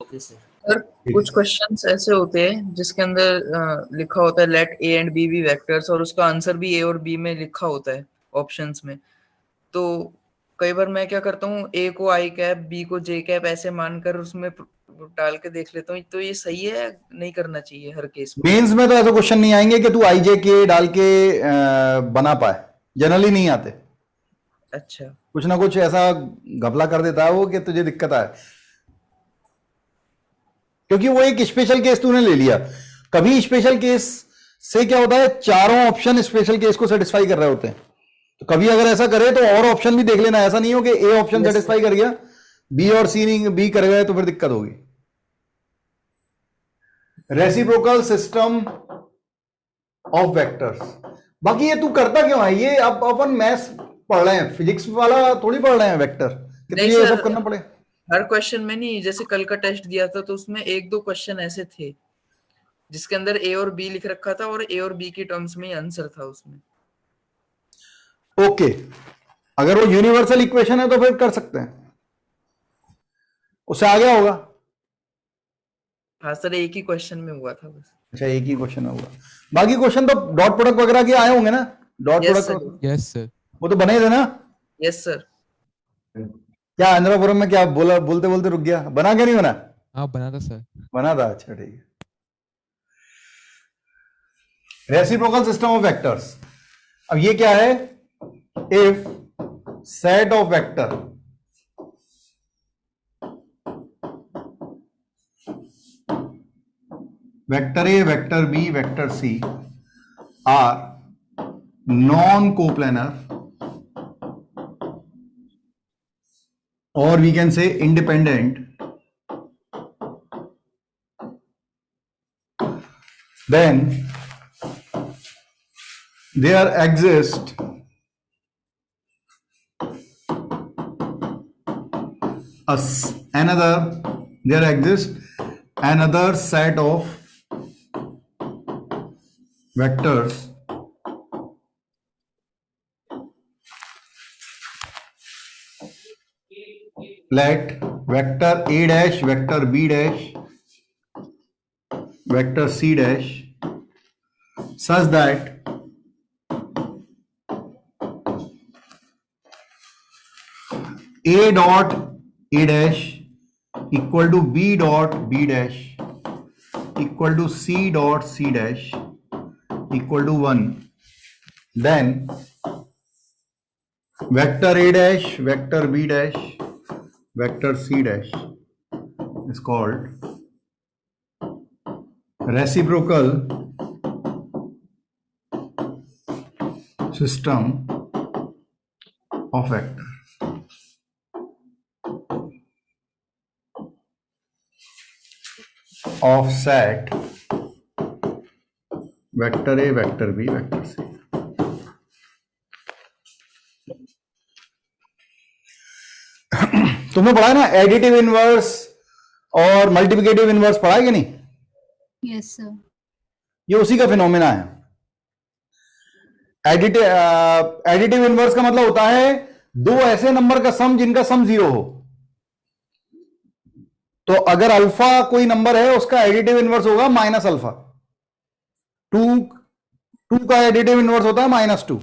ओके सर। सर कुछ क्वेश्चंस ऐसे होते हैं जिसके अंदर लिखा होता है let A and B vectors, और उसका आंसर भी ए और बी में लिखा होता है ऑप्शंस में। तो कई बार मैं क्या करता हूँ, ए को आई कैप बी को जे कैप ऐसे मानकर उसमें डाल के देख लेता हूँ। तो ये सही है, नहीं करना चाहिए हर केस में? मेंस में तो ऐसे क्वेश्चन नहीं आएंगे कि तू आई जे के डाल के बना पाए, जनरली नहीं आते। अच्छा, कुछ ना कुछ ऐसा घपला कर देता है वो कि तुझे दिक्कत आए, क्योंकि वो एक स्पेशल केस तूने ले लिया। कभी स्पेशल केस से क्या होता है, चारों ऑप्शन स्पेशल केस को सेटिस्फाई कर रहे होते हैं। तो कभी अगर ऐसा करे तो और ऑप्शन भी देख लेना, ऐसा नहीं हो कि ए ऑप्शन सेटिस्फाई कर गया, बी और सी नहीं, बी कर गए तो फिर दिक्कत होगी। Reciprocal system of vectors. बाकी ये तू करता क्यों है ये? अब अपन मैथ्स पढ़ रहे हैं, फिजिक्स वाला थोड़ी पढ़ रहे हैं वेक्टर, कितनी ये सब करना पड़े? हर क्वेश्चन में नहीं, जैसे कल का टेस्ट दिया था तो उसमें एक दो क्वेश्चन ऐसे थे जिसके अंदर ए और बी लिख रखा था और ए और बी की टर्म्स में ही आंसर था उसमें। ओके, अगर वो यूनिवर्सल इक्वेशन है तो फिर कर सकते हैं, उससे आ गया होगा। हाँ सर, एक ही क्वेश्चन में हुआ था बस। अच्छा, एक ही क्वेश्चन में हुआ, बाकी क्वेश्चन तो डॉट प्रोडक्ट वगैरह के आए होंगे ना, dot Yes, product sir. Yes sir. वो तो बने थे ना। Yes sir. क्या इंद्रापुरम में क्या बोला, बोलते बोलते रुक गया, बना क्या नहीं बना? हाँ बना था सर। बना था, अच्छा ठीक है। रेसिप्रोकल सिस्टम ऑफ वेक्टर्स, अब ये क्या है? If set of vector vector A, vector B, vector C are non coplanar or we can say independent, then there exists another set of vectors let vector a dash, vector b dash, vector c dash such that a dot a dash equal to b dot b dash equal to c dot c dash equal to 1, then vector a dash, vector b dash, vector c dash is called reciprocal system of vector. Of set vector a, vector b, vector c. तुमने पढ़ा है ना एडिटिव इनवर्स और मल्टीप्लिकेटिव इनवर्स, पढ़ा है कि नहीं? Yes sir. ये उसी का फिनोमेना है। एडिटिव इनवर्स का मतलब होता है दो ऐसे नंबर का सम जिनका सम 0 हो। तो अगर अल्फा कोई नंबर है उसका एडिटिव इनवर्स होगा माइनस अल्फा। 2 का एडिटिव इनवर्स होता है -2।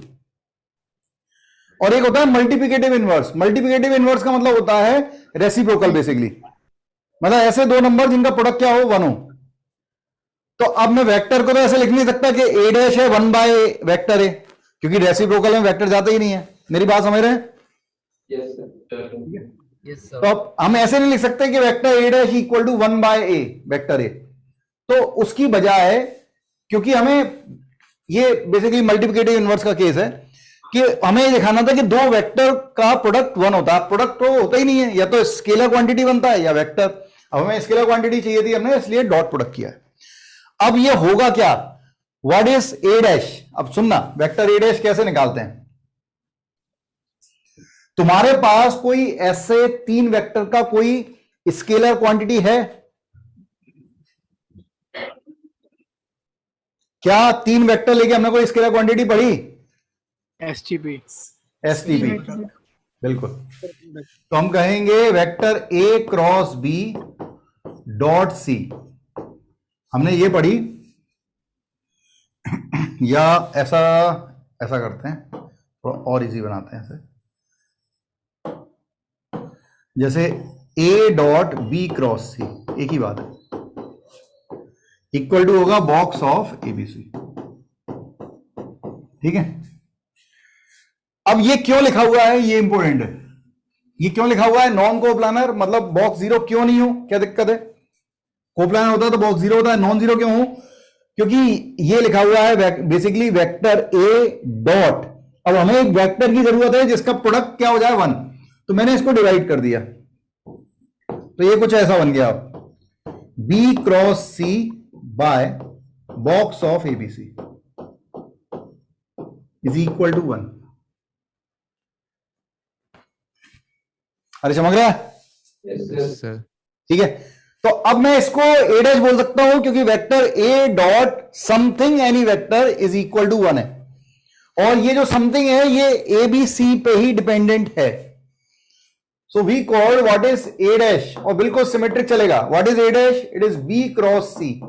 और एक होता है मल्टीप्लिकेटिव इनवर्स। मल्टीप्लिकेटिव इनवर्स का मतलब होता है रेसिप्रोकल, बेसिकली मतलब ऐसे दो नंबर जिनका प्रोडक्ट क्या हो 1 हो। तो अब मैं वेक्टर को तो ऐसे लिख नहीं सकता कि a डैश है 1 बाय वेक्टर ए, क्योंकि रेसिप्रोकल में वेक्टर जाता ही नहीं है। मेरी बात समझ रहे हैं? Yes sir. तो अब हम ऐसे नहीं लिख सकते कि vector a dash equal to 1 by A vector A. तो उसकी बजाय, क्योंकि हमें ये बेसिकली मल्टीप्लिकेटिव इनवर्स का केस है कि हमें ये दिखाना था कि दो वेक्टर का प्रोडक्ट 1 होता है। प्रोडक्ट तो होता ही नहीं है, या तो स्केलर क्वांटिटी बनता है या वेक्टर। अब हमें स्केलर क्वांटिटी चाहिए थी, हमने इसलिए डॉट प्रोडक्ट किया है। अब ये होगा क्या? What is A dash? अब सुनना, वेक्टर ए डैश कैसे निकालते हैं। तुम्हारे पास कोई ऐसे 3 वेक्टर का कोई स्केलर क्वांटिटी है क्या? 3 वेक्टर लेके हमने कोई स्केलर क्वांटिटी पढ़ी? एसटीपी। बिल्कुल। तो हम कहेंगे vector A cross B dot C, हमने ये पढ़ी। या ऐसा करते हैं, थोड़ा और इजी बनाते हैं ऐसे, जैसे ए डॉट बी क्रॉस सी, एक ही बात है, इक्वल टू होगा बॉक्स ऑफ एबीसी। ठीक है। अब ये क्यों लिखा हुआ है, ये इंपॉर्टेंट है। ये क्यों लिखा हुआ है नॉन कोप्लानर, मतलब बॉक्स 0 क्यों नहीं हो? क्या दिक्कत है? कोप्लानर होता है तो बॉक्स 0 होता है, नॉन 0 क्यों हो? क्योंकि ये लिखा हुआ है बेसिकली वेक्टर ए डॉट। अब हमें एक वेक्टर की जरूरत है जिसका प्रोडक्ट क्या हो जाए 1, तो मैंने इसको डिवाइड कर दिया, तो ये कुछ ऐसा बन गया B cross C by box of ABC is equal to 1। अरे चमक रहा है? सर ठीक है। तो अब मैं इसको ए डैश बोल सकता हूं क्योंकि vector A dot something any vector is equal to 1 है। और ये जो समथिंग है ये ए बी सी पे ही डिपेंडेंट है। So we called what is A dash, और बिल्कुल सिमेट्रिक चलेगा। What is A dash? It is B cross C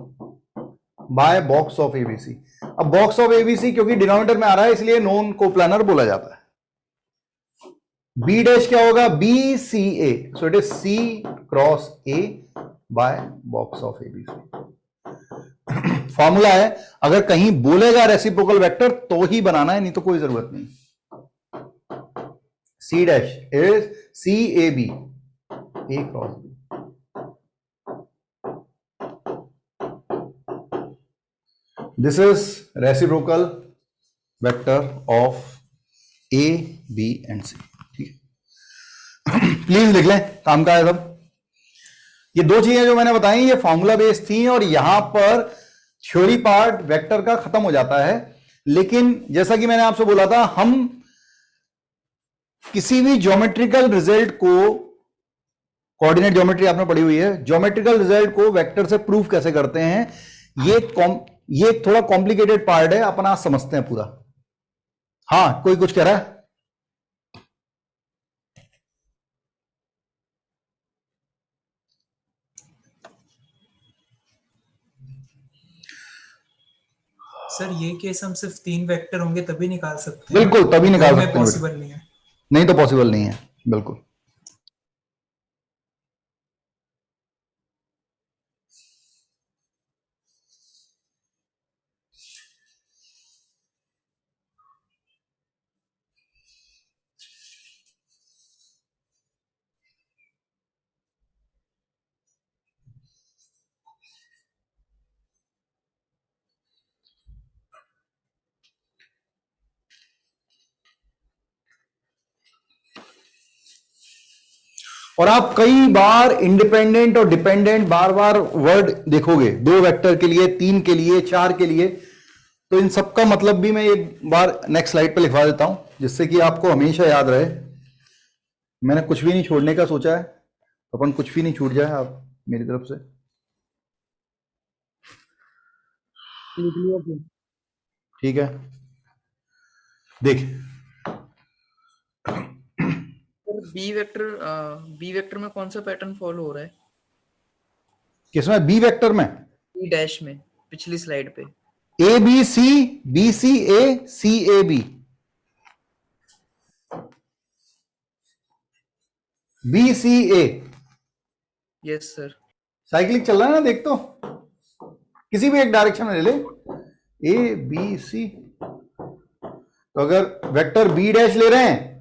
by box of ABC. अब बॉक्स ऑफ एबीसी क्योंकि डिनोमिनेटर में आ रहा है इसलिए नॉन कोप्लानर बोला जाता है। बी डैश क्या होगा? B C A, so it is C cross A by box of ABC. Formula है, अगर कहीं बोलेगा रेसिप्रोकल वेक्टर तो ही बनाना है, नहीं तो कोई जरूरत नहीं। C dash is C A B, A cross B. This is reciprocal vector of A B and C. ठीक है, प्लीज लिख लें, काम का है सब। ये दो चीजें जो मैंने बताई ये फॉर्मूला बेस्ड थी, और यहां पर थ्योरी पार्ट वेक्टर का खत्म हो जाता है। लेकिन जैसा कि मैंने आपसे बोला था, हम किसी भी ज्योमेट्रिकल रिजल्ट को, कोऑर्डिनेट ज्योमेट्री आपने पढ़ी हुई है, ज्योमेट्रिकल रिजल्ट को वेक्टर से प्रूफ कैसे करते हैं, ये थोड़ा कॉम्प्लिकेटेड पार्ट है, अपन आज समझते हैं पूरा। हाँ, कोई कुछ कह रहा है? सर ये केस हम सिर्फ 3 वेक्टर होंगे तभी निकाल सकते हैं। बिल्कुल, तभी निकाल सकते हैं। पॉसिबल नहीं है। नहीं तो पॉसिबल नहीं है, बिल्कुल। और आप कई बार इंडिपेंडेंट और डिपेंडेंट बार बार वर्ड देखोगे, 2 वेक्टर के लिए, 3 के लिए, 4 के लिए। तो इन सब का मतलब भी मैं एक बार नेक्स्ट स्लाइड पे लिखवा देता हूं, जिससे कि आपको हमेशा याद रहे। मैंने कुछ भी नहीं छोड़ने का सोचा है, अपन कुछ भी नहीं छूट जाए आप मेरी तरफ से। ठीक है, देख बी वेक्टर में कौन सा पैटर्न फॉलो हो रहा है? किसमें? बी वेक्टर में, बी डैश में, पिछली स्लाइड पे। A B C, B C A, C A B, B C A. Yes sir. Cyclic चल रहा है ना, देख तो किसी भी एक डायरेक्शन में ले ले, ए बी सी। तो अगर वेक्टर बी डैश ले रहे हैं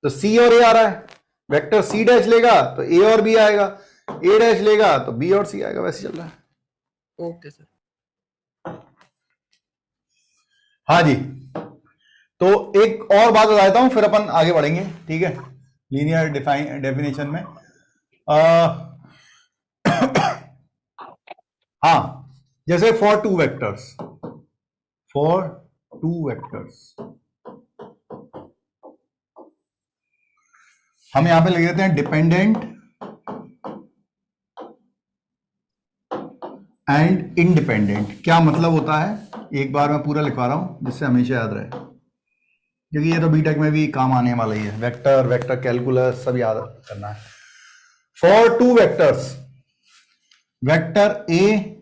तो सी और ए आ रहा है, वेक्टर सी डैश लेगा तो ए और बी आएगा, ए डैश लेगा तो बी और सी आएगा, वैसे चल रहा है। Okay sir. हाँ जी, तो एक और बात बता देता हूं, फिर अपन आगे बढ़ेंगे। ठीक है, लीनियर डेफिनेशन में हाँ, जैसे फॉर टू वेक्टर्स, हम यहां पे लिख देते हैं डिपेंडेंट एंड इंडिपेंडेंट। क्या मतलब होता है, एक बार मैं पूरा लिखवा रहा हूं जिससे हमेशा याद रहे, क्योंकि ये तो बीटेक में भी काम आने वाला ही है। वेक्टर कैलकुलस सब याद करना है। For two vectors, vector A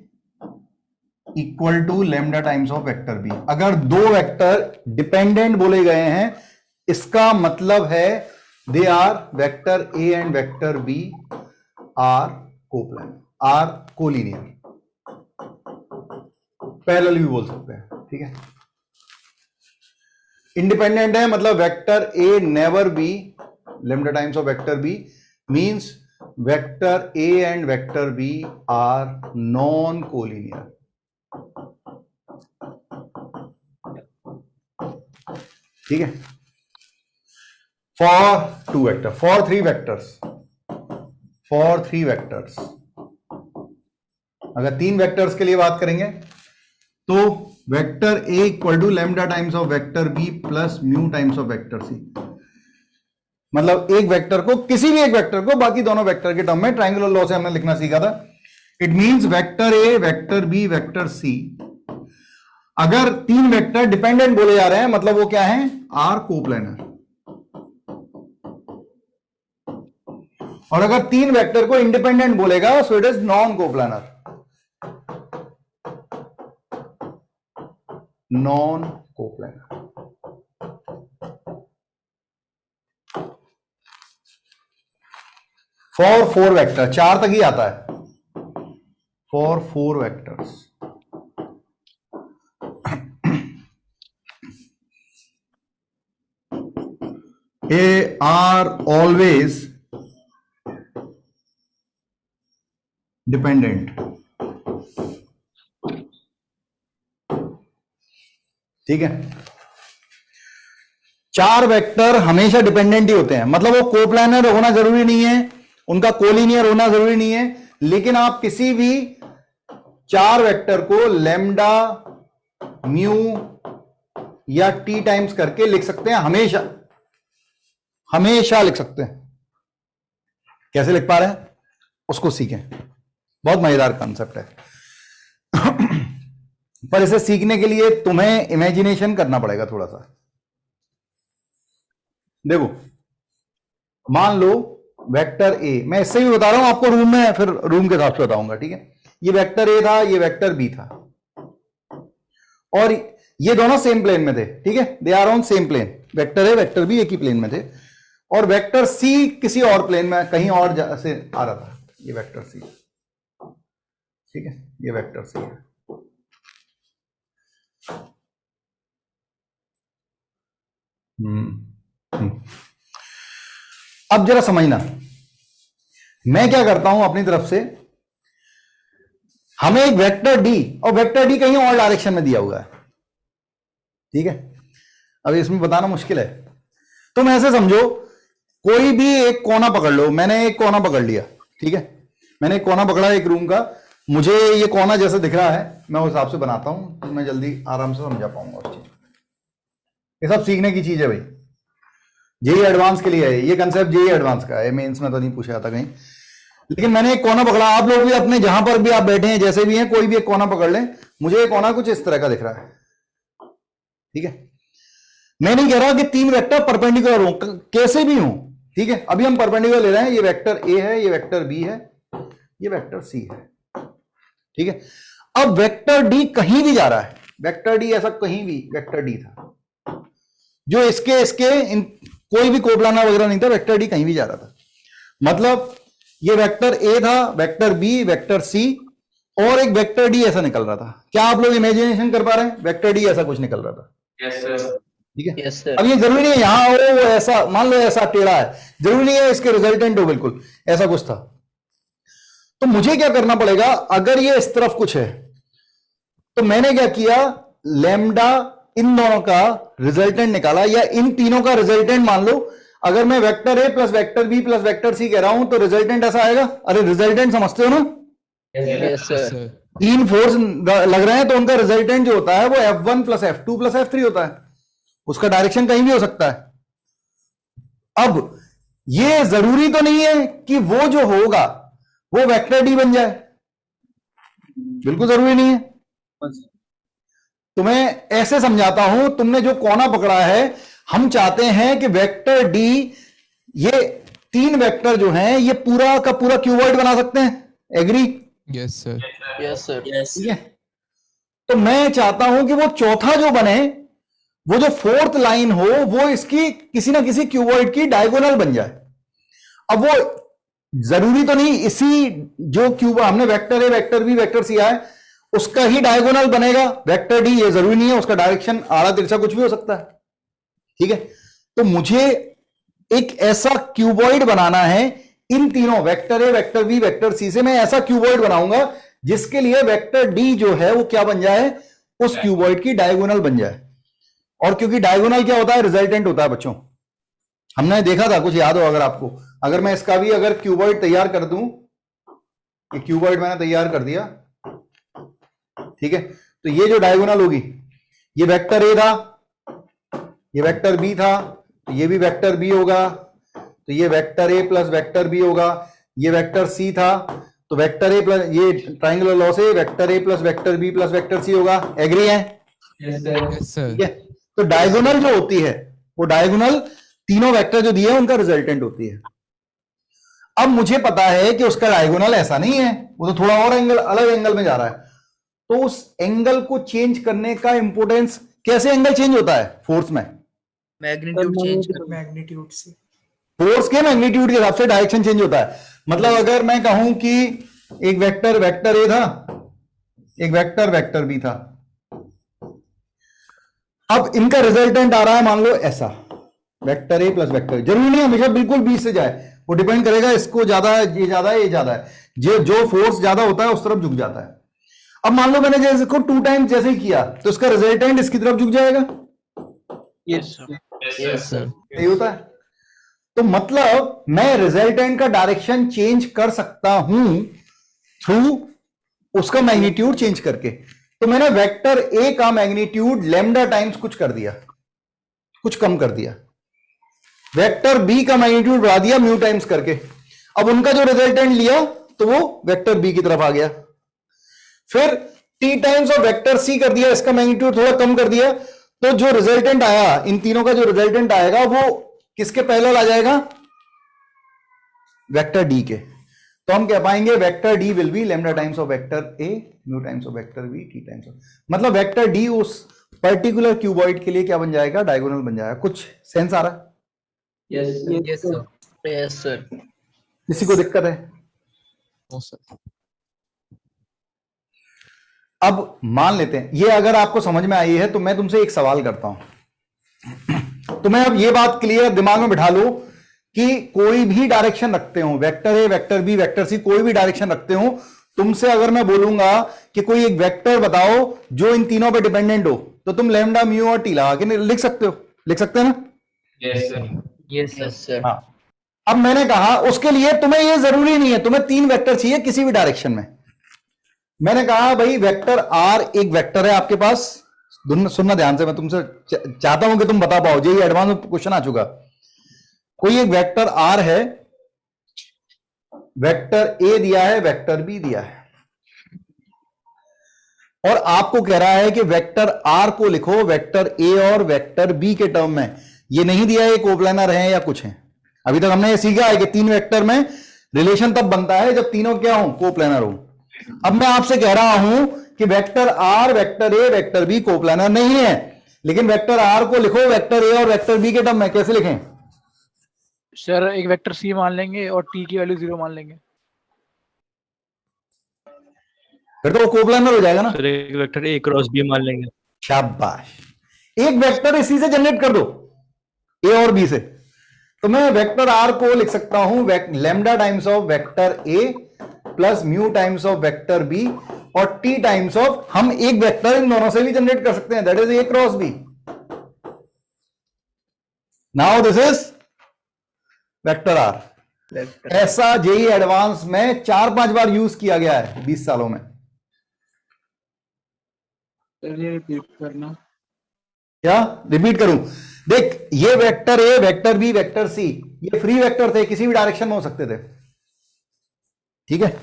equal to lambda times of vector B. अगर 2 वेक्टर डिपेंडेंट बोले गए हैं, इसका मतलब है they are vector A and vector B are coplanar, are collinear, parallel भी बोल सकते हैं। ठीक है, इंडिपेंडेंट है मतलब vector A never B lambda times of vector B, means vector A and vector B are non collinear. ठीक है, for two vector, for three vectors, अगर 3 वेक्टर्स के लिए बात करेंगे तो vector A equal to lambda times of vector B plus mu times of vector C. मतलब एक वेक्टर को, किसी भी एक वेक्टर को बाकी दोनों वेक्टर के टर्म में ट्रायंगुलर लॉ से हमने लिखना सीखा था। It means vector A, vector B, vector C अगर 3 वेक्टर डिपेंडेंट बोले जा रहे हैं मतलब वो क्या है, आर कोप्लेनर। और अगर 3 वेक्टर को इंडिपेंडेंट बोलेगा सो it is non coplanar. Non coplanar. For 4 vector, 4 तक ही आता है। For 4 vectors they are always dependent। ठीक है, 4 वेक्टर हमेशा डिपेंडेंट ही होते हैं, मतलब वो कोप्लानर होना जरूरी नहीं है, उनका कोलिनियर होना जरूरी नहीं है, लेकिन आप किसी भी 4 वेक्टर को लैम्डा म्यू या टी टाइम्स करके लिख सकते हैं, हमेशा हमेशा लिख सकते हैं। कैसे लिख पा रहे हैं उसको सीखें, बहुत मजेदार कॉन्सेप्ट है। पर इसे सीखने के लिए तुम्हें इमेजिनेशन करना पड़ेगा थोड़ा सा। देखो मान लो वेक्टर ए, मैं इससे भी बता रहा हूं आपको, रूम में फिर रूम के हिसाब से बताऊंगा, ठीक है। ये वेक्टर ए था, ये वेक्टर बी था, और ये दोनों सेम प्लेन में थे, ठीक है, they are on same plane. Vector A vector B एक ही प्लेन में थे, और वेक्टर सी किसी और प्लेन में कहीं और से आ रहा था। ये वेक्टर सी, ठीक है, ये वेक्टर सी है। अब जरा समझना, मैं क्या करता हूं अपनी तरफ से, हमें एक वेक्टर डी, और वेक्टर डी कहीं और डायरेक्शन में दिया हुआ है, ठीक है। अब इसमें बताना मुश्किल है, तुम ऐसे समझो कोई भी एक कोना पकड़ लो, मैंने एक कोना पकड़ लिया, ठीक है, मैंने एक कोना पकड़ा एक रूम का, मुझे ये कोना जैसे दिख रहा है मैं उस हिसाब से बनाता हूं, तो मैं जल्दी आराम से समझा पाऊंगा उस चीज। ये सब सीखने की चीज है भाई, जेई एडवांस के लिए है ये कंसेप्ट, जेई एडवांस का है, मेंस में तो नहीं पूछा जाता कहीं। लेकिन मैंने एक कोना पकड़ा, आप लोग भी अपने जहां पर भी आप बैठे हैं जैसे भी हैं कोई भी एक कोना पकड़ लें, मुझे एक कोना कुछ इस तरह का दिख रहा है, ठीक है। मैं नहीं कह रहा कि 3 वेक्टर परपेंडिकुलर हो, कैसे भी हो, ठीक है। अभी हम परपेंडिकुलर ले रहे हैं, ये वेक्टर ए है, ये वेक्टर बी है, ये वेक्टर सी है, ठीक है। अब वेक्टर डी कहीं भी जा रहा है, वेक्टर डी ऐसा कहीं भी वेक्टर डी था जो इसके कोई भी कोप्लानर वगैरह नहीं था, वेक्टर डी कहीं भी जा रहा था। मतलब ये वेक्टर ए था, वेक्टर बी, वेक्टर सी, और एक वेक्टर डी ऐसा निकल रहा था। क्या आप लोग इमेजिनेशन कर पा रहे हैं? वेक्टर डी ऐसा कुछ निकल रहा था, यस सर। ठीक है। Yes sir. अब ये जरूरी नहीं है यहां हो वो ऐसा, मान लो ऐसा टेढ़ा है, जरूरी नहीं है इसके रिजल्टेंट हो, बिल्कुल ऐसा कुछ था। तो मुझे क्या करना पड़ेगा, अगर ये इस तरफ कुछ है तो मैंने क्या किया, लैम्डा इन दोनों का रिजल्टेंट निकाला, या इन तीनों का रिजल्टेंट मान लो। अगर मैं vector A plus vector B plus vector C कह रहा हूं तो रिजल्टेंट ऐसा आएगा। अरे रिजल्टेंट समझते हो ना, यस सर। सर 3 फोर्स लग रहे हैं तो उनका रिजल्टेंट जो होता है वो F1 plus F2 plus F3 होता है, उसका डायरेक्शन कहीं भी हो सकता है। अब ये जरूरी तो नहीं है कि वो जो होगा वो वेक्टर डी बन जाए, बिल्कुल जरूरी नहीं है। तुम्हें ऐसे समझाता हूं, तुमने जो कोना पकड़ा है, हम चाहते हैं कि वेक्टर डी, ये 3 वेक्टर जो हैं ये पूरा का पूरा क्यूबॉइड बना सकते हैं, agree? Yes sir yes sir. Yes ठीक है। तो मैं चाहता हूं कि वो चौथा जो बने, वो जो 4th लाइन हो, वो इसकी किसी ना किसी क्यूबॉइड की डायगोनल बन जाए। अब वो जरूरी तो नहीं इसी जो क्यूब हमने vector A vector B vector C है उसका ही डायगोनल बनेगा वेक्टर डी, ये जरूरी नहीं है, उसका डायरेक्शन आड़ा तिरछा कुछ भी हो सकता है, ठीक है। तो मुझे एक ऐसा क्यूबॉइड बनाना है, इन तीनों vector A vector B vector C से मैं ऐसा क्यूबॉइड बनाऊंगा जिसके लिए वेक्टर डी जो है वो क्या बन जाए, उस क्यूबॉइड की डायगोनल बन जाए। और क्योंकि डायगोनल क्या होता है, रिजल्टेंट होता है बच्चों, हमने देखा था, कुछ याद हो अगर आपको। अगर मैं इसका भी अगर क्यूबॉइड तैयार कर दूं, ये क्यूबॉइड मैंने तैयार कर दिया, ठीक है, तो ये जो डायगोनल होगी, ये वेक्टर ए था, ये वेक्टर बी था, तो ये भी वेक्टर बी होगा, तो ये vector A plus vector B होगा, ये वेक्टर सी था, तो वेक्टर ए प्लस, ये ट्राइंगुलर लॉ से vector A plus vector B plus vector C होगा, एग्री है? यस सर ठीक है, तो डायगोनल जो होती है वो डायगोनल तीनों वेक्टर जो दिए हैं उनका रिजल्टेंट होती है। अब मुझे पता है कि उसका डायगोनल ऐसा नहीं है, वो तो थोड़ा और एंगल, अलग एंगल में जा रहा है, तो उस एंगल को चेंज करने का इंपोर्टेंस, कैसे एंगल चेंज होता है फोर्स में? मैग्नीट्यूड चेंज कर मैग्नीट्यूड से। फोर्स के मैग्नीट्यूड के हिसाब से डायरेक्शन चेंज होता है। मतलब अगर मैं कहूं कि एक वेक्टर वेक्टर ए था, एक वेक्टर वेक्टर बी था, अब इनका रिजल्टेंट आ रहा है मान लो ऐसा, वेक्टर ए प्लस वेक्टर, जरूरी नहीं हमेशा बिल्कुल बीच से जाए, वो डिपेंड करेगा इसको ज्यादा है, ये ज्यादा है, ये ज्यादा है, जो फोर्स ज्यादा होता है उस तरफ झुक जाता है। अब मान लो मैंने जैसे इसको 2 टाइम्स जैसे ही किया तो इसका रिजल्टेंट इसकी तरफ झुक जाएगा। Yes sir. Yes sir. यही होता है। तो मतलब मैं रिजल्टेंट का डायरेक्शन चेंज कर सकता हूं थ्रू उसका मैग्नीट्यूड चेंज करके। तो मैंने वेक्टर ए का मैग्नीट्यूड लैम्डा टाइम्स कुछ कर दिया, कुछ कम कर दिया, वेक्टर बी का मैग्नीट्यूड बढ़ा दिया म्यू टाइम्स करके। अब उनका जो रिजल्टेंट लिया तो वो वेक्टर बी की तरफ आ गया। फिर T times of vector C कर दिया, इसका मैग्नीट्यूड थोड़ा कम कर दिया, तो जो रिजल्टेंट आया, इन तीनों का जो रिजल्टेंट आएगा वो किसके पैरेलल आ जाएगा? वेक्टर डी के। तो हम कह पाएंगे vector D will be lambda times of vector A mu times of vector B T times of, मतलब वेक्टर डी उस पर्टिकुलर क्यूबॉइड के लिए क्या बन जाएगा? डायगोनल बन जाएगा। कुछ सेंस आ रहा है? Yes sir. Yes sir. किसी को दिक्कत है? नो सर अब मान लेते हैं ये अगर आपको समझ में आई है तो मैं तुमसे एक सवाल करता हूं। तो मैं अब ये बात क्लियर दिमाग में बिठा लो कि कोई भी डायरेक्शन रखते हो, vector A vector B vector C, कोई भी डायरेक्शन रखते हो, तुमसे अगर मैं बोलूंगा कि कोई एक वेक्टर बताओ जो इन तीनों पे डिपेंडेंट हो, तो तुम लैम्डा म्यू और टी लगा के लिख सकते हो, लिख सकते हैं ना? Yes sir. हाँ। अब मैंने कहा उसके लिए तुम्हें ये जरूरी नहीं है, तुम्हें 3 वेक्टर चाहिए किसी भी डायरेक्शन में। मैंने कहा भाई वेक्टर आर एक वेक्टर है आपके पास, सुनना ध्यान से, मैं तुमसे चाहता हूं कि तुम बता पाओ, ये एडवांस में क्वेश्चन आ चुका। कोई एक वेक्टर आर है, वेक्टर ए दिया है, वेक्टर बी दिया है, और आपको कह रहा है कि वेक्टर आर को लिखो वेक्टर ए और वेक्टर बी के टर्म में। ये नहीं दिया है कोप्लानर है या कुछ है। अभी तक हमने ये सीखा है कि 3 वेक्टर में रिलेशन तब बनता है जब तीनों क्या हो? कोप्लानर हो। अब मैं आपसे कह रहा हूं कि vector R vector A vector B coplanar नहीं है, लेकिन वेक्टर आर को लिखो वेक्टर ए और वेक्टर बी के टर्म में। कैसे लिखें? सर एक वेक्टर सी मान लेंगे और टी की वैल्यू 0 मान लेंगे। फिर तो वो कोप्लानर हो जाएगा ना। सर एक वेक्टर ए क्रॉस बी मान लेंगे। शाबाश, एक वेक्टर इसी से जनरेट कर दो, ए और बी से। तो मैं वेक्टर आर को लिख सकता हूं lambda times of vector A plus mu times of vector B और टी टाइम्स ऑफ, हम एक वेक्टर इन दोनों से भी जनरेट कर सकते हैं, that is A cross B. Now this is vector R. ऐसा जेई एडवांस में 4-5 बार यूज किया गया है 20 सालों में। चलिए रिपीट करना। क्या रिपीट करूं? देख, ये vector A vector B vector C ये फ्री वेक्टर थे, किसी भी डायरेक्शन में हो सकते थे, ठीक है।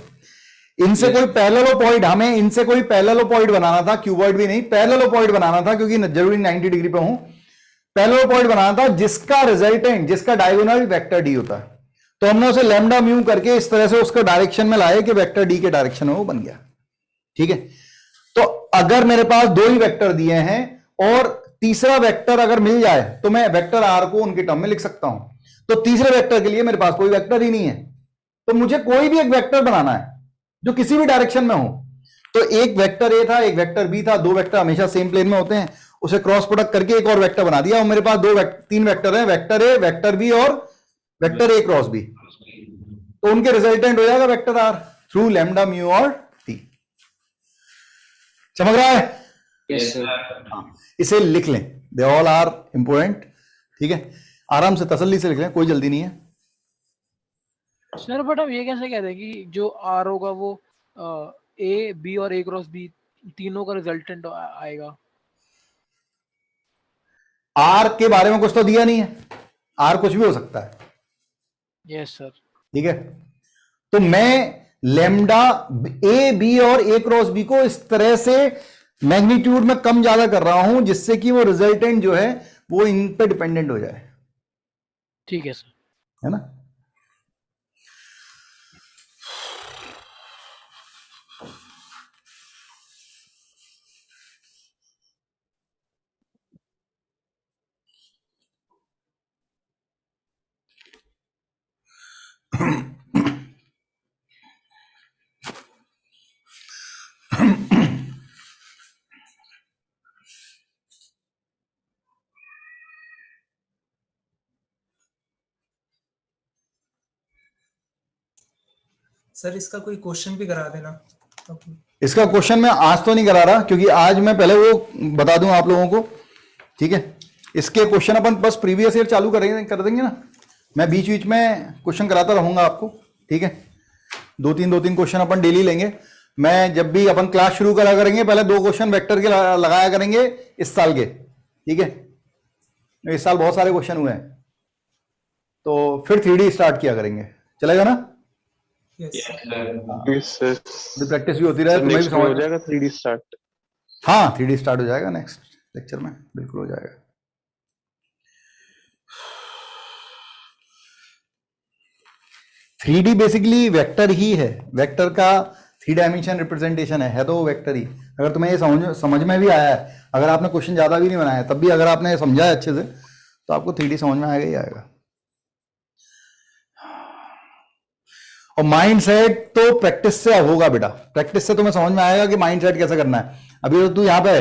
इनसे कोई पैरेललोपॉइड, हमें इनसे कोई पैरेललोपॉइड बनाना था, क्यूबॉइड भी नहीं, पैरेललोपॉइड बनाना था, क्योंकि जरूरी 90 डिग्री पे हूं। पैरेललोपॉइड बनाना था जिसका रिजल्टेंट, जिसका डायगोनल वेक्टर डी होता है। तो हमने उसे लैम्डा म्यू करके इस तरह से उसका डायरेक्शन में लाए कि वेक्टर डी के डायरेक्शन में वो बन गया, ठीक है। तो अगर मेरे पास 2 ही वेक्टर दिए हैं और तीसरा वेक्टर अगर मिल जाए तो मैं वेक्टर आर को उनके टर्म में लिख सकता हूं। तो तीसरे वेक्टर के लिए मेरे पास कोई वेक्टर ही नहीं है, तो मुझे कोई भी एक वेक्टर बनाना है जो किसी भी डायरेक्शन में हो। तो एक वेक्टर ए था, एक वेक्टर बी था, 2 वेक्टर हमेशा सेम प्लेन में होते हैं, उसे क्रॉस प्रोडक्ट करके एक और वेक्टर बना दिया और मेरे पास 3 वेक्टर हैं, वेक्टर ए वेक्टर बी और वेक्टर ए क्रॉस बी। तो उनके रिजल्टेंट हो जाएगा vector R through lambda mu और टी। समझ रहा है? Yes, sir. इसे लिख लें, दे ऑल आर इंपोर्टेंट, ठीक है। आराम से तसल्ली से लिख लें, कोई जल्दी नहीं है। सर बट हम ये कैसे कहते हैं कि जो आर होगा वो ए बी और ए क्रॉस बी तीनों का रिजल्टेंट आएगा? आर के बारे में कुछ तो दिया नहीं है, आर कुछ भी हो सकता है। Yes sir. ठीक है, तो मैं लेमडा ए बी और ए क्रॉस बी को इस तरह से मैग्नीट्यूड में कम ज्यादा कर रहा हूं जिससे कि वो रिजल्टेंट जो है वो इन पे डिपेंडेंट हो जाए, ठीक है सर। है ना। सर इसका कोई क्वेश्चन भी करा देना। इसका क्वेश्चन मैं आज तो नहीं करा रहा क्योंकि आज मैं पहले वो बता दूं आप लोगों को, ठीक है। इसके क्वेश्चन अपन बस प्रीवियस ईयर चालू करेंगे, कर देंगे ना। मैं बीच बीच में क्वेश्चन कराता रहूंगा आपको, ठीक है। दो तीन क्वेश्चन अपन डेली लेंगे। मैं जब भी अपन क्लास शुरू करा करेंगे पहले 2 क्वेश्चन वेक्टर के लगाया करेंगे इस साल के, ठीक है। इस साल बहुत सारे क्वेश्चन हुए हैं तो फिर 3D स्टार्ट किया करेंगे, चलेगा ना। प्रैक्टिस भी होती रहे, तुम्हें भी समझ हो जाएगा 3D स्टार्ट। हाँ 3D स्टार्ट हो जाएगा नेक्स्ट लेक्चर में, बिल्कुल हो जाएगा। थ्री डी बेसिकली वेक्टर ही है, वेक्टर का 3 डायमेंशन रिप्रेजेंटेशन है तो वो वेक्टर ही। अगर तुम्हें ये समझ में भी आया है, अगर आपने क्वेश्चन ज्यादा भी नहीं बनाया तब भी अगर आपने समझा है अच्छे से तो आपको 3D समझ में आएगा ही आएगा। और माइंड सेट तो प्रैक्टिस से होगा बेटा, प्रैक्टिस से तुम्हें समझ में आएगा कि माइंड सेट कैसे करना है। अभी तो तू यहाँ पे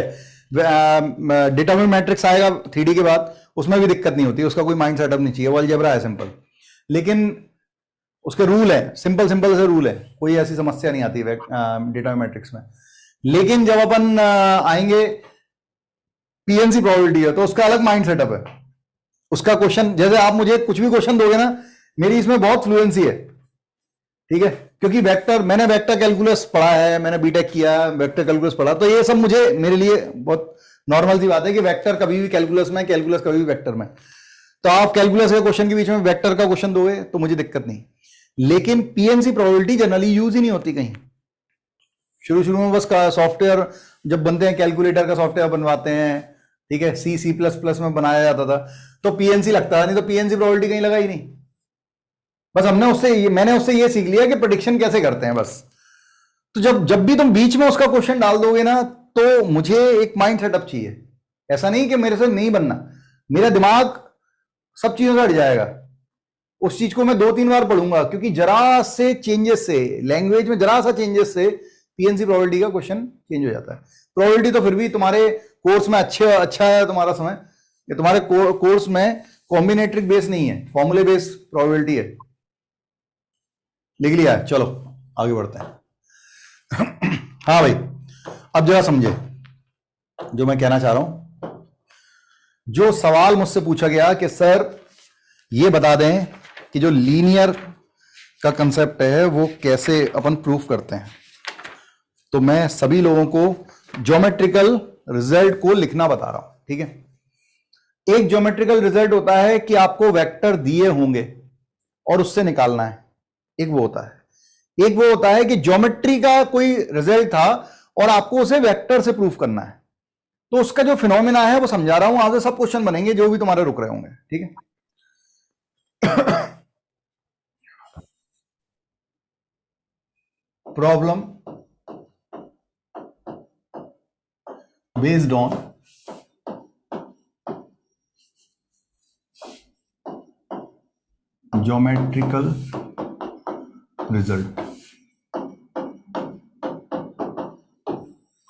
डिटरमिनेंट मैट्रिक्स आएगा 3D के बाद, उसमें भी दिक्कत नहीं होती, उसका कोई माइंड सेटअप नहीं चाहिए, वो अलजेब्रा है सिंपल, लेकिन उसके रूल है, सिंपल से रूल है, कोई ऐसी समस्या नहीं आती डिटरमिनेंट मैट्रिक्स में। लेकिन जब अपन आएंगे पीएनसी प्रोबेबिलिटी है तो उसका अलग माइंड सेटअप है। उसका क्वेश्चन, जैसे आप मुझे कुछ भी क्वेश्चन दोगे ना, मेरी इसमें बहुत फ्लुएंसी है, ठीक है, क्योंकि वेक्टर, मैंने वेक्टर कैलकुलस पढ़ा है, मैंने बीटेक किया, वेक्टर कैलकुलस पढ़ा, तो ये सब मुझे, मेरे लिए बहुत नॉर्मल सी बात है कि वेक्टर कभी भी कैलकुलस में, कैलकुलस कभी भी वेक्टर में। तो आप कैलकुलस के क्वेश्चन के बीच में वेक्टर का क्वेश्चन दोगे तो मुझे दिक्कत नहीं। लेकिन पीएनसी प्रोबेबिलिटी जनरली यूज ही नहीं होती कहीं। शुरू में बस सॉफ्टवेयर जब बनते हैं, कैलकुलेटर का सॉफ्टवेयर बनवाते हैं, ठीक है, C++ में बनाया जाता था तो पीएनसी लगता था, नहीं तो पीएनसी प्रोबेबिलिटी कहीं लगा ही नहीं। बस मैंने उससे ये सीख लिया कि प्रेडिक्शन कैसे करते हैं बस। तो जब भी तुम बीच में उसका क्वेश्चन डाल दोगे ना, तो मुझे एक माइंड सेटअप चाहिए। ऐसा नहीं कि मेरे से नहीं बनना, मेरा दिमाग सब चीजों से हट जाएगा। उस चीज को मैं 2-3 बार पढ़ूंगा, क्योंकि जरा से चेंजेस से, लैंग्वेज में जरा सा चेंजेस से पीएनसी प्रोबेबिलिटी का क्वेश्चन चेंज हो जाता है। प्रोबेबिलिटी तो फिर भी तुम्हारे कोर्स में अच्छा है तुम्हारा समय, ये तुम्हारे कोर्स में कॉम्बिनेटरिक बेस नहीं है, फॉर्मूले बेस प्रोबेबिलिटी है। लिख लिया, चलो आगे बढ़ते हैं। हाँ भाई, अब जरा समझे जो मैं कहना चाह रहा हूं। जो सवाल मुझसे पूछा गया कि सर ये बता दें कि जो लीनियर का कंसेप्ट है वो कैसे अपन प्रूफ करते हैं, तो मैं सभी लोगों को ज्योमेट्रिकल रिजल्ट को लिखना बता रहा हूं, ठीक है। एक ज्योमेट्रिकल रिजल्ट होता है कि आपको वेक्टर दिए होंगे और उससे निकालना है, एक वो होता है। एक वो होता है कि ज्योमेट्री का कोई रिजल्ट था और आपको उसे वेक्टर से प्रूफ करना है। तो उसका जो फिनोमेना है वो समझा रहा हूं, आगे सब क्वेश्चन बनेंगे जो भी तुम्हारे रुक रहे होंगे, ठीक है। Problem based on geometrical result,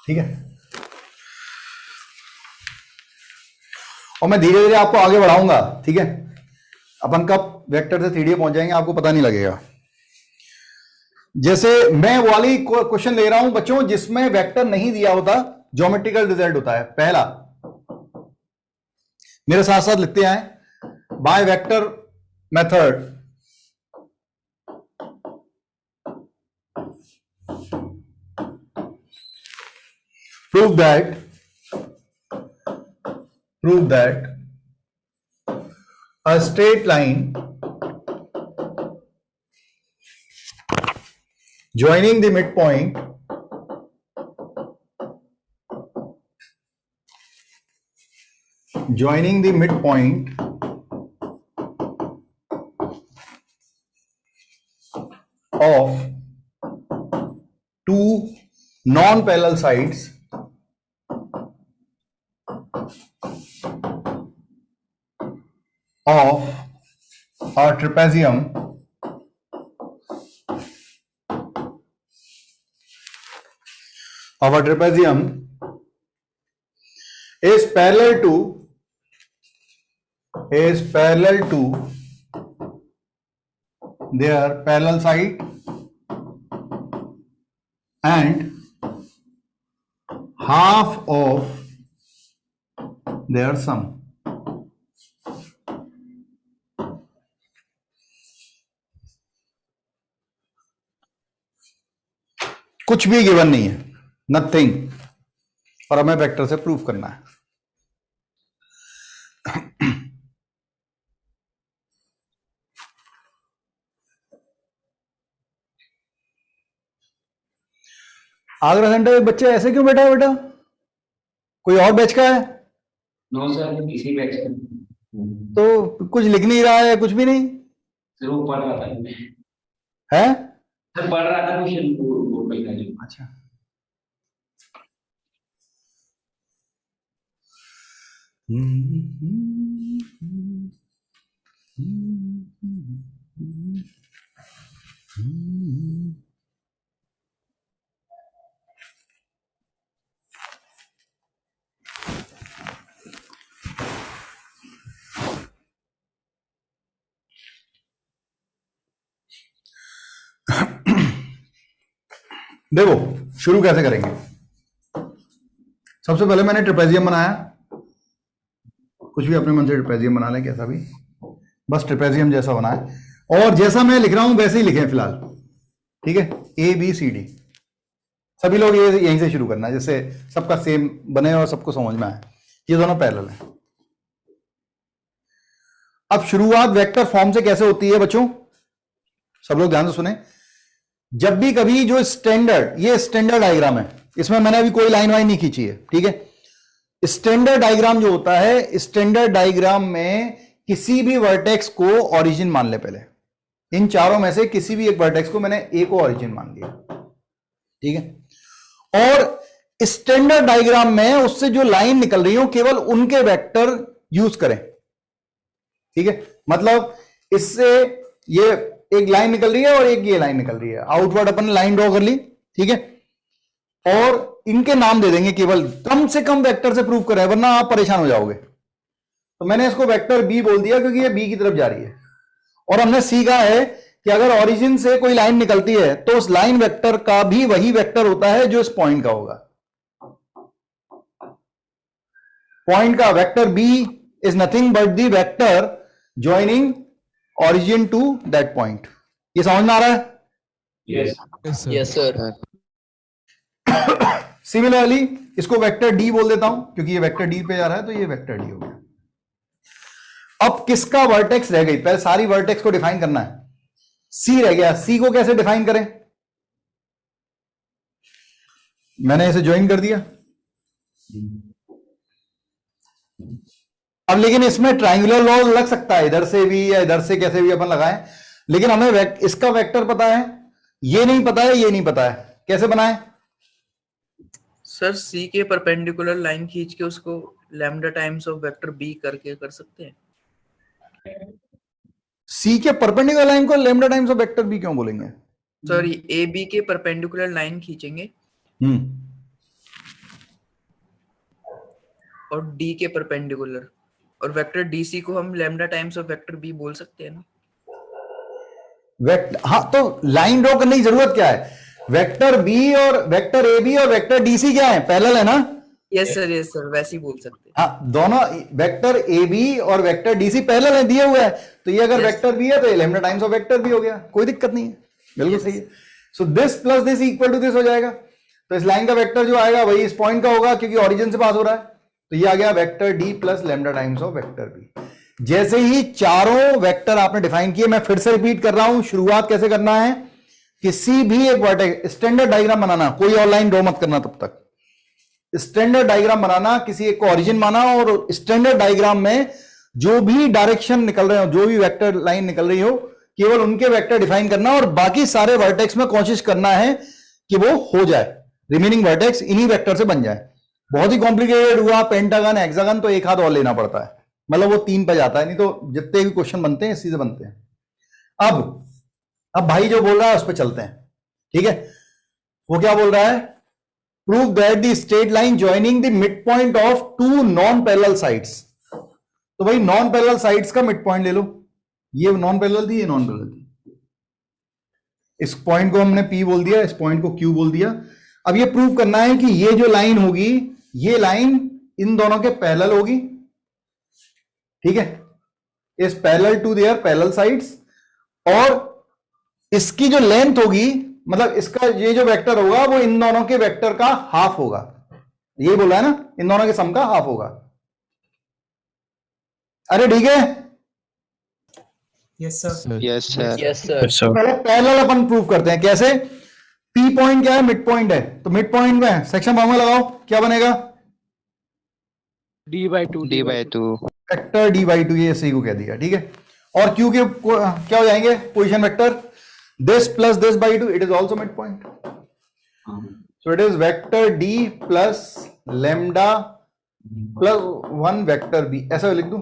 ठीक है। और मैं धीरे धीरे आपको आगे बढ़ाऊंगा, ठीक है। अपन कब वेक्टर से 3D पहुंच जाएंगे आपको पता नहीं लगेगा। जैसे मैं वाली क्वेश्चन ले रहा हूं बच्चों जिसमें वेक्टर नहीं दिया होता, ज्योमेट्रिकल रिजल्ट होता है। पहला, मेरे साथ साथ लिखते हैं, by vector method prove that a straight line joining the midpoint joining the midpoint of two non-parallel sides of a trapezium is parallel to their parallel side and half of their sum. कुछ भी गिवन नहीं है, नथिंग, और हमें वेक्टर से प्रूफ करना है। आगरा सेंटर में बच्चे ऐसे क्यों बैठा है बेटा? कोई और बैच का है? नो सर, किसी बैच का तो कुछ लिख नहीं रहा है, कुछ भी नहीं सर, वो पढ़ रहा था है? सर, पढ़ रहा था क्वेश्चन वो पहला जो। अच्छा, देखो शुरू कैसे करेंगे। सबसे पहले मैंने ट्रेपेजियम बनाया, कुछ भी अपने मन से ट्रेपेजियम बना लें, कैसा भी, बस ट्रेपेजियम जैसा बनाए, और जैसा मैं लिख रहा हूं वैसे ही लिखें फिलहाल, ठीक है। ए बी सी डी, सभी लोग ये यहीं से शुरू करना है, जिससे सबका सेम बने और सबको समझ में आए। ये दोनों पैरेलल हैं। अब शुरुआत वेक्टर फॉर्म से कैसे होती है बच्चों, सब लोग ध्यान से सुने। जब भी कभी जो स्टैंडर्ड, ये स्टैंडर्ड डायग्राम है, इसमें मैंने अभी कोई लाइन वाइन नहीं खींची है, ठीक है। स्टैंडर्ड डायग्राम जो होता है, स्टैंडर्ड डायग्राम में किसी भी वर्टेक्स को ओरिजिन मान ले। पहले इन चारों में से किसी भी एक वर्टेक्स को मैंने ए को ओरिजिन मान लिया, ठीक है। और स्टैंडर्ड डायग्राम में उससे जो लाइन निकल रही हो केवल उनके वेक्टर यूज करें, ठीक है। मतलब इससे ये एक लाइन निकल रही है और एक ये लाइन निकल रही है, आउटवर्ड अपन लाइन ड्रॉ कर ली, ठीक है। और इनके नाम दे देंगे, केवल कम से कम वेक्टर से प्रूव करें, वरना आप परेशान हो जाओगे। तो मैंने इसको वेक्टर बी बोल दिया क्योंकि ये बी की तरफ जा रही है। और हमने सीखा है कि अगर ओरिजिन से कोई लाइन निकलती है तो उस लाइन वेक्टर का भी वही वेक्टर होता है जो इस पॉइंट का होगा। पॉइंट का vector B is nothing but the vector joining origin to that point। ये समझ में आ रहा है? Yes sir। सिमिलरली इसको वेक्टर डी बोल देता हूं क्योंकि ये वेक्टर डी पे जा रहा है, तो ये वेक्टर डी हो गया। अब किसका वर्टेक्स रह गई? पहले सारी वर्टेक्स को डिफाइन करना है। सी रह गया, सी को कैसे डिफाइन करें? मैंने इसे ज्वाइन कर दिया। अब लेकिन इसमें ट्रायंगुलर लॉ लग सकता है, इधर से भी या इधर से, कैसे भी अपन लगाएं, लेकिन हमें इसका वेक्टर पता है, ये नहीं पता है, ये नहीं पता है। कैसे बनाएं? सर सी के परपेंडिकुलर लाइन खींच के उसको lambda times of vector B करके कर सकते हैं। सी के परपेंडिकुलर लाइन को lambda times of vector B क्यों बोलेंगे? सॉरी, ए बी के परपेंडिकुलर लाइन खींचेंगे और डी के परपेंडिकुलर, और वेक्टर डीसी को हम lambda times of vector B बोल सकते हैं ना। हाँ, तो लाइन ड्रॉ करने की जरूरत क्या है? वेक्टर बी और वेक्टर ए बी और वेक्टर डीसी क्या है? पैरेलल है ना? यस सर, वैसे ही बोल सकते हैं। हाँ, दोनों वेक्टर ए बी और वेक्टर डीसी पैरेलल है, दिए हुए है, तो ये अगर वेक्टर बी है तो ये lambda times of vector B हो गया, कोई दिक्कत नहीं है, बिल्कुल सही है। So this plus this equal to this हो जाएगा। तो इस लाइन का वेक्टर जो आएगा वही इस पॉइंट का होगा क्योंकि ओरिजिन से पास हो रहा है, तो ये आ गया vector D plus lambda times of vector B. जैसे ही चारों वेक्टर आपने डिफाइन किए, मैं फिर से रिपीट कर रहा हूं, शुरुआत कैसे करना है? किसी भी एक वर्टेक्स, स्टैंडर्ड डायग्राम बनाना, कोई और लाइन ड्रॉ मत करना तब तक। स्टैंडर्ड डायग्राम बनाना, किसी एक को ओरिजिन माना और स्टैंडर्ड डायग्राम में जो भी डायरेक्शन निकल रहे हो, जो भी वेक्टर लाइन निकल रही हो, केवल उनके वेक्टर डिफाइन करना और बाकी सारे वर्टेक्स में कोशिश करना है कि वो हो जाए, रिमेनिंग वर्टेक्स इन्हीं वेक्टर से बन जाए। बहुत ही कॉम्प्लिकेटेड हुआ पेंटागन हेक्सागन तो एक हाथ और लेना पड़ता है, मतलब वो 3 पे जाता है, नहीं तो जितने भी क्वेश्चन बनते हैं इसी से बनते हैं। अब भाई जो बोल रहा है उस पर चलते हैं, ठीक है। वो क्या बोल रहा है? Prove that the straight line joining the mid point of 2 non parallel sides. तो भाई नॉन पैरेलल साइड्स का मिड पॉइंट ले लो, ये नॉन पैरेलल थी, ये नॉन पैरेलल थी, इस पॉइंट को हमने P बोल दिया, इस पॉइंट को Q बोल दिया। अब ये प्रूव करना है कि ये जो लाइन होगी, ये लाइन इन दोनों के पैरेलल होगी, ठीक है, is parallel to their parallel sides, और इसकी जो लेंथ होगी, मतलब इसका ये जो वेक्टर होगा वो इन दोनों के वेक्टर का हाफ होगा, ये बोला है ना, इन दोनों के सम का हाफ होगा। अरे ठीक है, yes sir. Yes, sir. Yes sir. पहले पैरेलल अपन प्रूव करते हैं। कैसे? P पॉइंट क्या है? मिड पॉइंट है, तो मिड पॉइंट में सेक्शन फॉर्मूला लगाओ, क्या बनेगा? D/2 D/2. वेक्टर D/2, ये सही को कह दिया, ठीक है। और Q के क्या हो जाएंगे? Position vector, this plus this by 2, it is also mid point, so it is vector D plus lambda plus 1 vector B, ऐसा लिख दूं।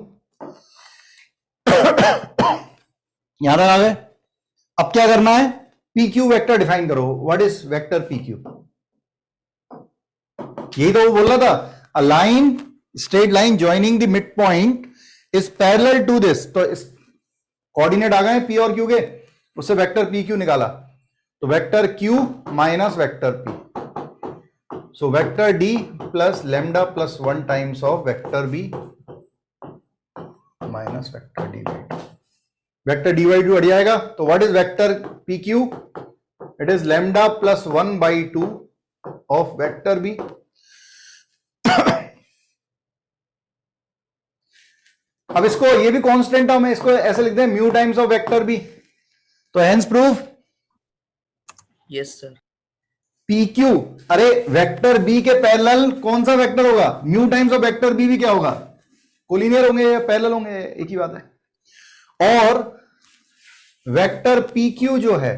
यहां तक आ गए। अब क्या करना है? PQ वेक्टर डिफाइन करो। What is vector PQ? यही तो वो बोल रहा था, a line, straight line joining the mid point is parallel to this. तो इस कोऑर्डिनेट आ गए P और Q के, उससे वेक्टर PQ निकाला, तो vector Q minus vector P, so vector D plus lambda plus 1 times of vector B minus vector D/2। Vector D/2 हट जाएगा, तो what is vector PQ? It is lambda plus 1/2 of vector B। अब इसको, ये भी कांस्टेंट टर्म है, इसको ऐसे लिखते हैं mu times of vector B। तो hence proof yes sir. PQ, अरे वेक्टर B के पैरेलल कौन सा वेक्टर होगा? Mu times of vector B भी क्या होगा? कोलिनियर होंगे या पैरेलल होंगे, एक ही बात है। और वेक्टर PQ जो है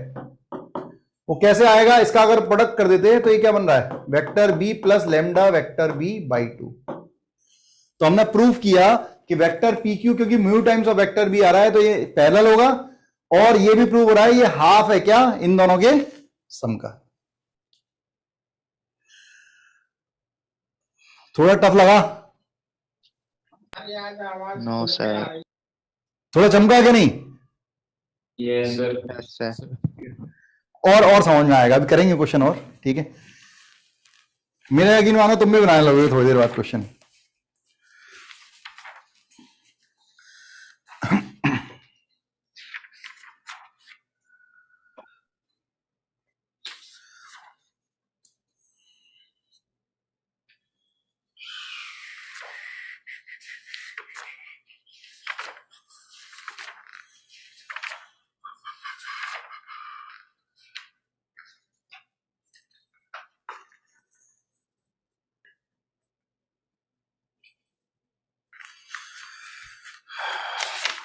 वो कैसे आएगा? इसका अगर प्रोडक्ट कर देते हैं तो ये क्या बन रहा है? Vector B plus lambda vector B/2। तो हमने प्रूफ किया कि वेक्टर PQ, क्योंकि mu times of vector B आ रहा है, तो ये पैरेलल होगा, और ये भी प्रूव हो रहा है ये हाफ है क्या? इन दोनों के सम का। थोड़ा टफ लगा? No, sir. थोड़ा चमका क्या नहीं? Yes sir. Yes, sir. और समझ में आएगा, अभी करेंगे क्वेश्चन और, ठीक है। मेरा यकीन मानो तुम भी बनाने लगोगे थोड़ी देर बाद क्वेश्चन।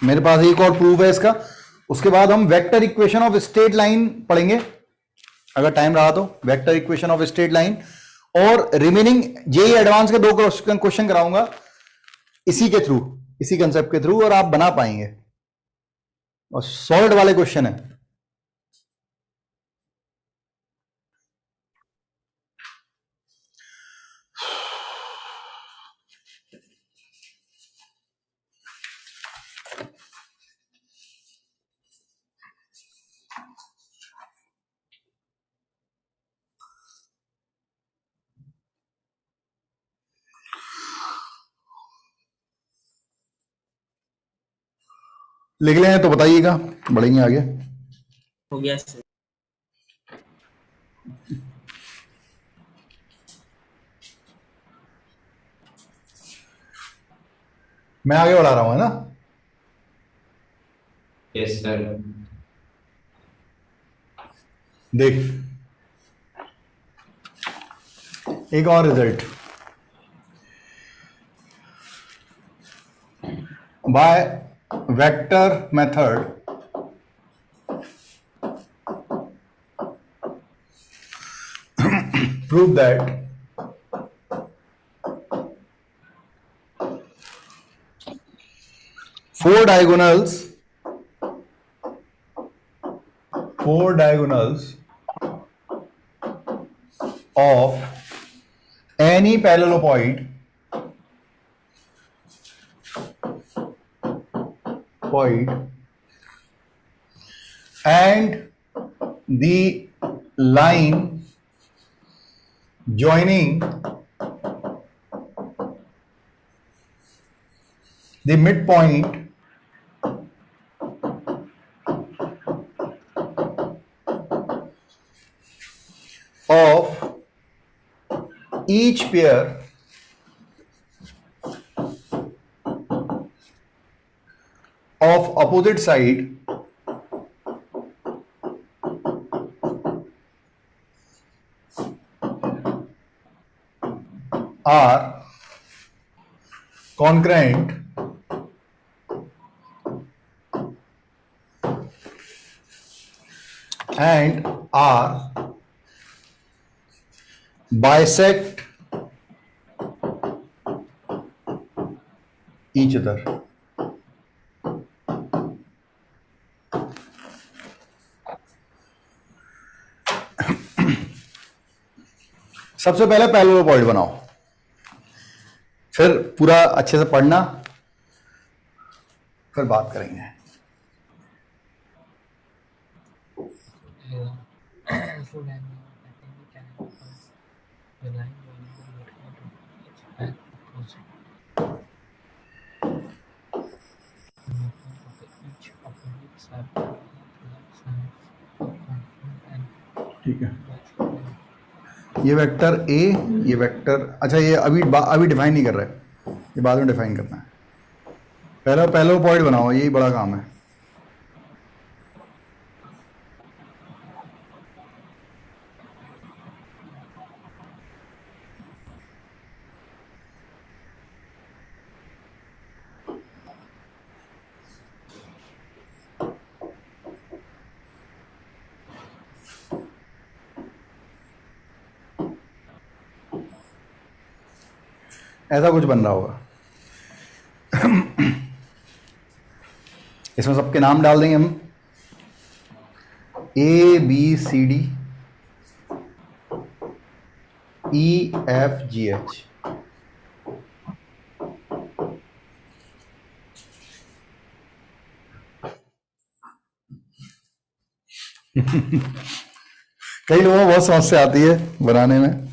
मेरे पास एक और प्रूफ है इसका, उसके बाद हम vector equation of straight line पढ़ेंगे अगर टाइम रहा तो। Vector equation of straight line और रिमेनिंग जेईई एडवांस के 2 क्वेश्चन कराऊंगा इसी के थ्रू, इसी कंसेप्ट के थ्रू, और आप बना पाएंगे, और सॉलिड वाले क्वेश्चन है। लिख लें तो बताइएगा, बढ़ेंगे आगे। हो गया सर। मैं आगे बढ़ा रहा हूं, है ना? Yes sir. देख, एक और result. by vector method prove that four diagonals of any parallelopoid and the line joining the midpoint of each pair of opposite side are concurrent and are bisect each other. सबसे पहले पैरेललोपॉइड बनाओ, फिर पूरा अच्छे से पढ़ना, फिर बात करेंगे. ठीक है, ये वेक्टर ए, ये वेक्टर, अच्छा ये अभी डिफाइन नहीं कर रहे, ये बाद में डिफाइन करना है. पहले पॉइंट बनाओ, यही बड़ा काम है. ऐसा कुछ बन रहा होगा. इसमें सबके नाम डाल देंगे हम, ABCD EFGH. कई लोगों को बहुत समस्या आती है बनाने में.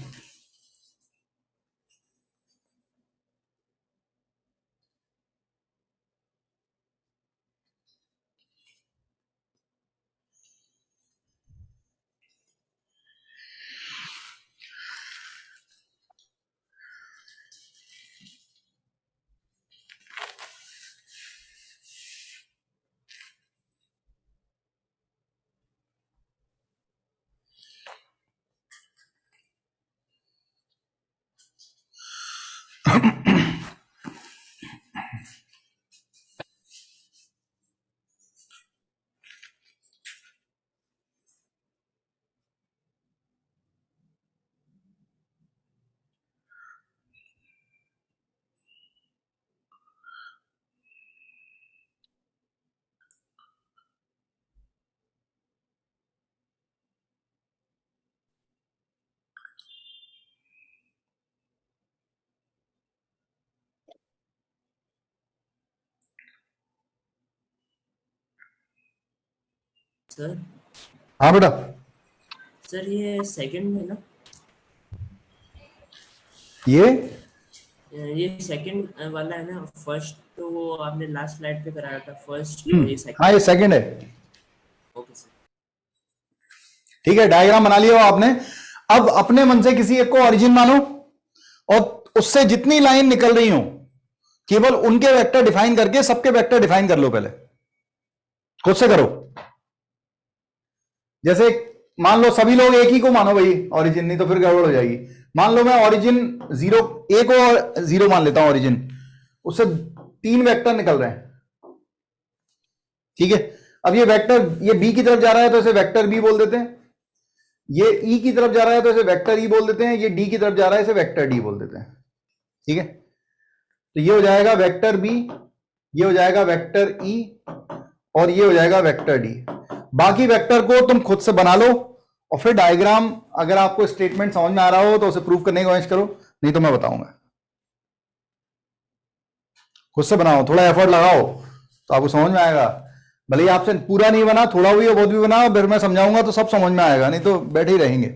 सर हाँ बेटा, सर ये सेकंड है ना, ये सेकंड वाला है ना. फर्स्ट तो वो आपने लास्ट स्लाइड पे कराया था, फर्स्ट ये हाँ, सेकंड. ये सेकंड है. ओके सर, ठीक है, डायग्राम बना लिया हो आपने. अब अपने मन से किसी एक को ओरिजिन मानो और उससे जितनी लाइन निकल रही हो केवल उनके वेक्टर डिफाइन करके सबके वेक्टर डिफाइन कर लो. पहले खुद से करो. जैसे मान लो सभी लोग एक ही को मानो भाई ओरिजिन, नहीं तो फिर गड़बड़ हो जाएगी. मान लो मैं ओरिजिन 0 ए को 0 मान लेता हूं ओरिजिन, उससे 3 वेक्टर निकल रहे हैं. ठीक है, अब ये वेक्टर, ये बी की तरफ जा रहा है तो इसे वेक्टर बी बोल देते हैं, ये ई की तरफ जा रहा है तो इसे वेक्टर ई बोल देते हैं, ये डी की तरफ जा रहा है इसे वेक्टर डी बोल देते हैं। ठीक है, तो ये हो जाएगा वेक्टर बी, ये हो जाएगा वेक्टर ई, और ये हो जाएगा वेक्टर डी। बाकी वेक्टर को तुम खुद से बना लो और फिर डायग्राम, अगर आपको स्टेटमेंट समझ में आ रहा हो तो उसे प्रूव करने की कोशिश करो, नहीं तो मैं बताऊंगा। खुद से बनाओ, थोड़ा एफर्ट लगाओ तो आपको समझ में आएगा। भले ही आपसे पूरा नहीं बना, थोड़ा भी हो बहुत भी बना, फिर मैं समझाऊंगा तो सब समझ में आएगा, नहीं तो बैठे ही रहेंगे।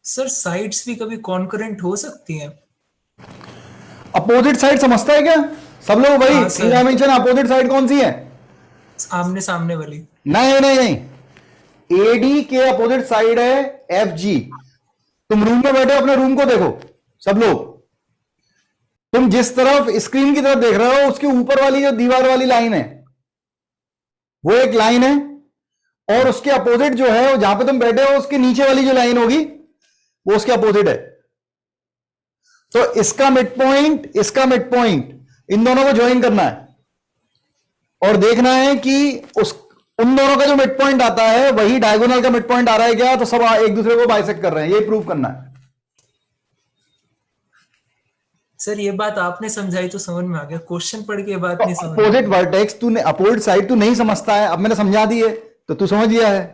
सर साइड्स भी कभी कॉन्करेंट हो सकती हैं? अपोजिट साइड समझता है क्या सब लोग भाई? हाँ, थ्री डायमेंशन अपोजिट साइड कौन सी है? आमने सामने वाली। नहीं नहीं नहीं, एडी के अपोजिट साइड है एफ जी। तुम रूम में बैठे अपने रूम को देखो सब लोग, तुम जिस तरफ स्क्रीन की तरफ देख रहे हो उसके ऊपर वाली जो दीवार वाली लाइन है वो एक लाइन है, और उसके अपोजिट जो है जहां पे तुम बैठे हो उसके नीचे वाली जो लाइन होगी वो उसके अपोजिट है। तो इसका मिड पॉइंट, इसका मिड पॉइंट, इन दोनों को ज्वाइन करना है और देखना है कि उस उन दोनों का जो मिड पॉइंट आता है वही डायगोनल का मिड पॉइंट आ रहा है क्या, तो सब एक दूसरे को बाइसेक्ट कर रहे हैं, ये प्रूव करना है। सर ये बात आपने समझाई तो समझ में आ गया, क्वेश्चन पढ़ के ये बात नहीं समझ अपोजिट वर्टेक्स तूने, अपोजिट साइड तू नहीं समझता है, अब मैंने समझा दी है तो तू समझ गया है।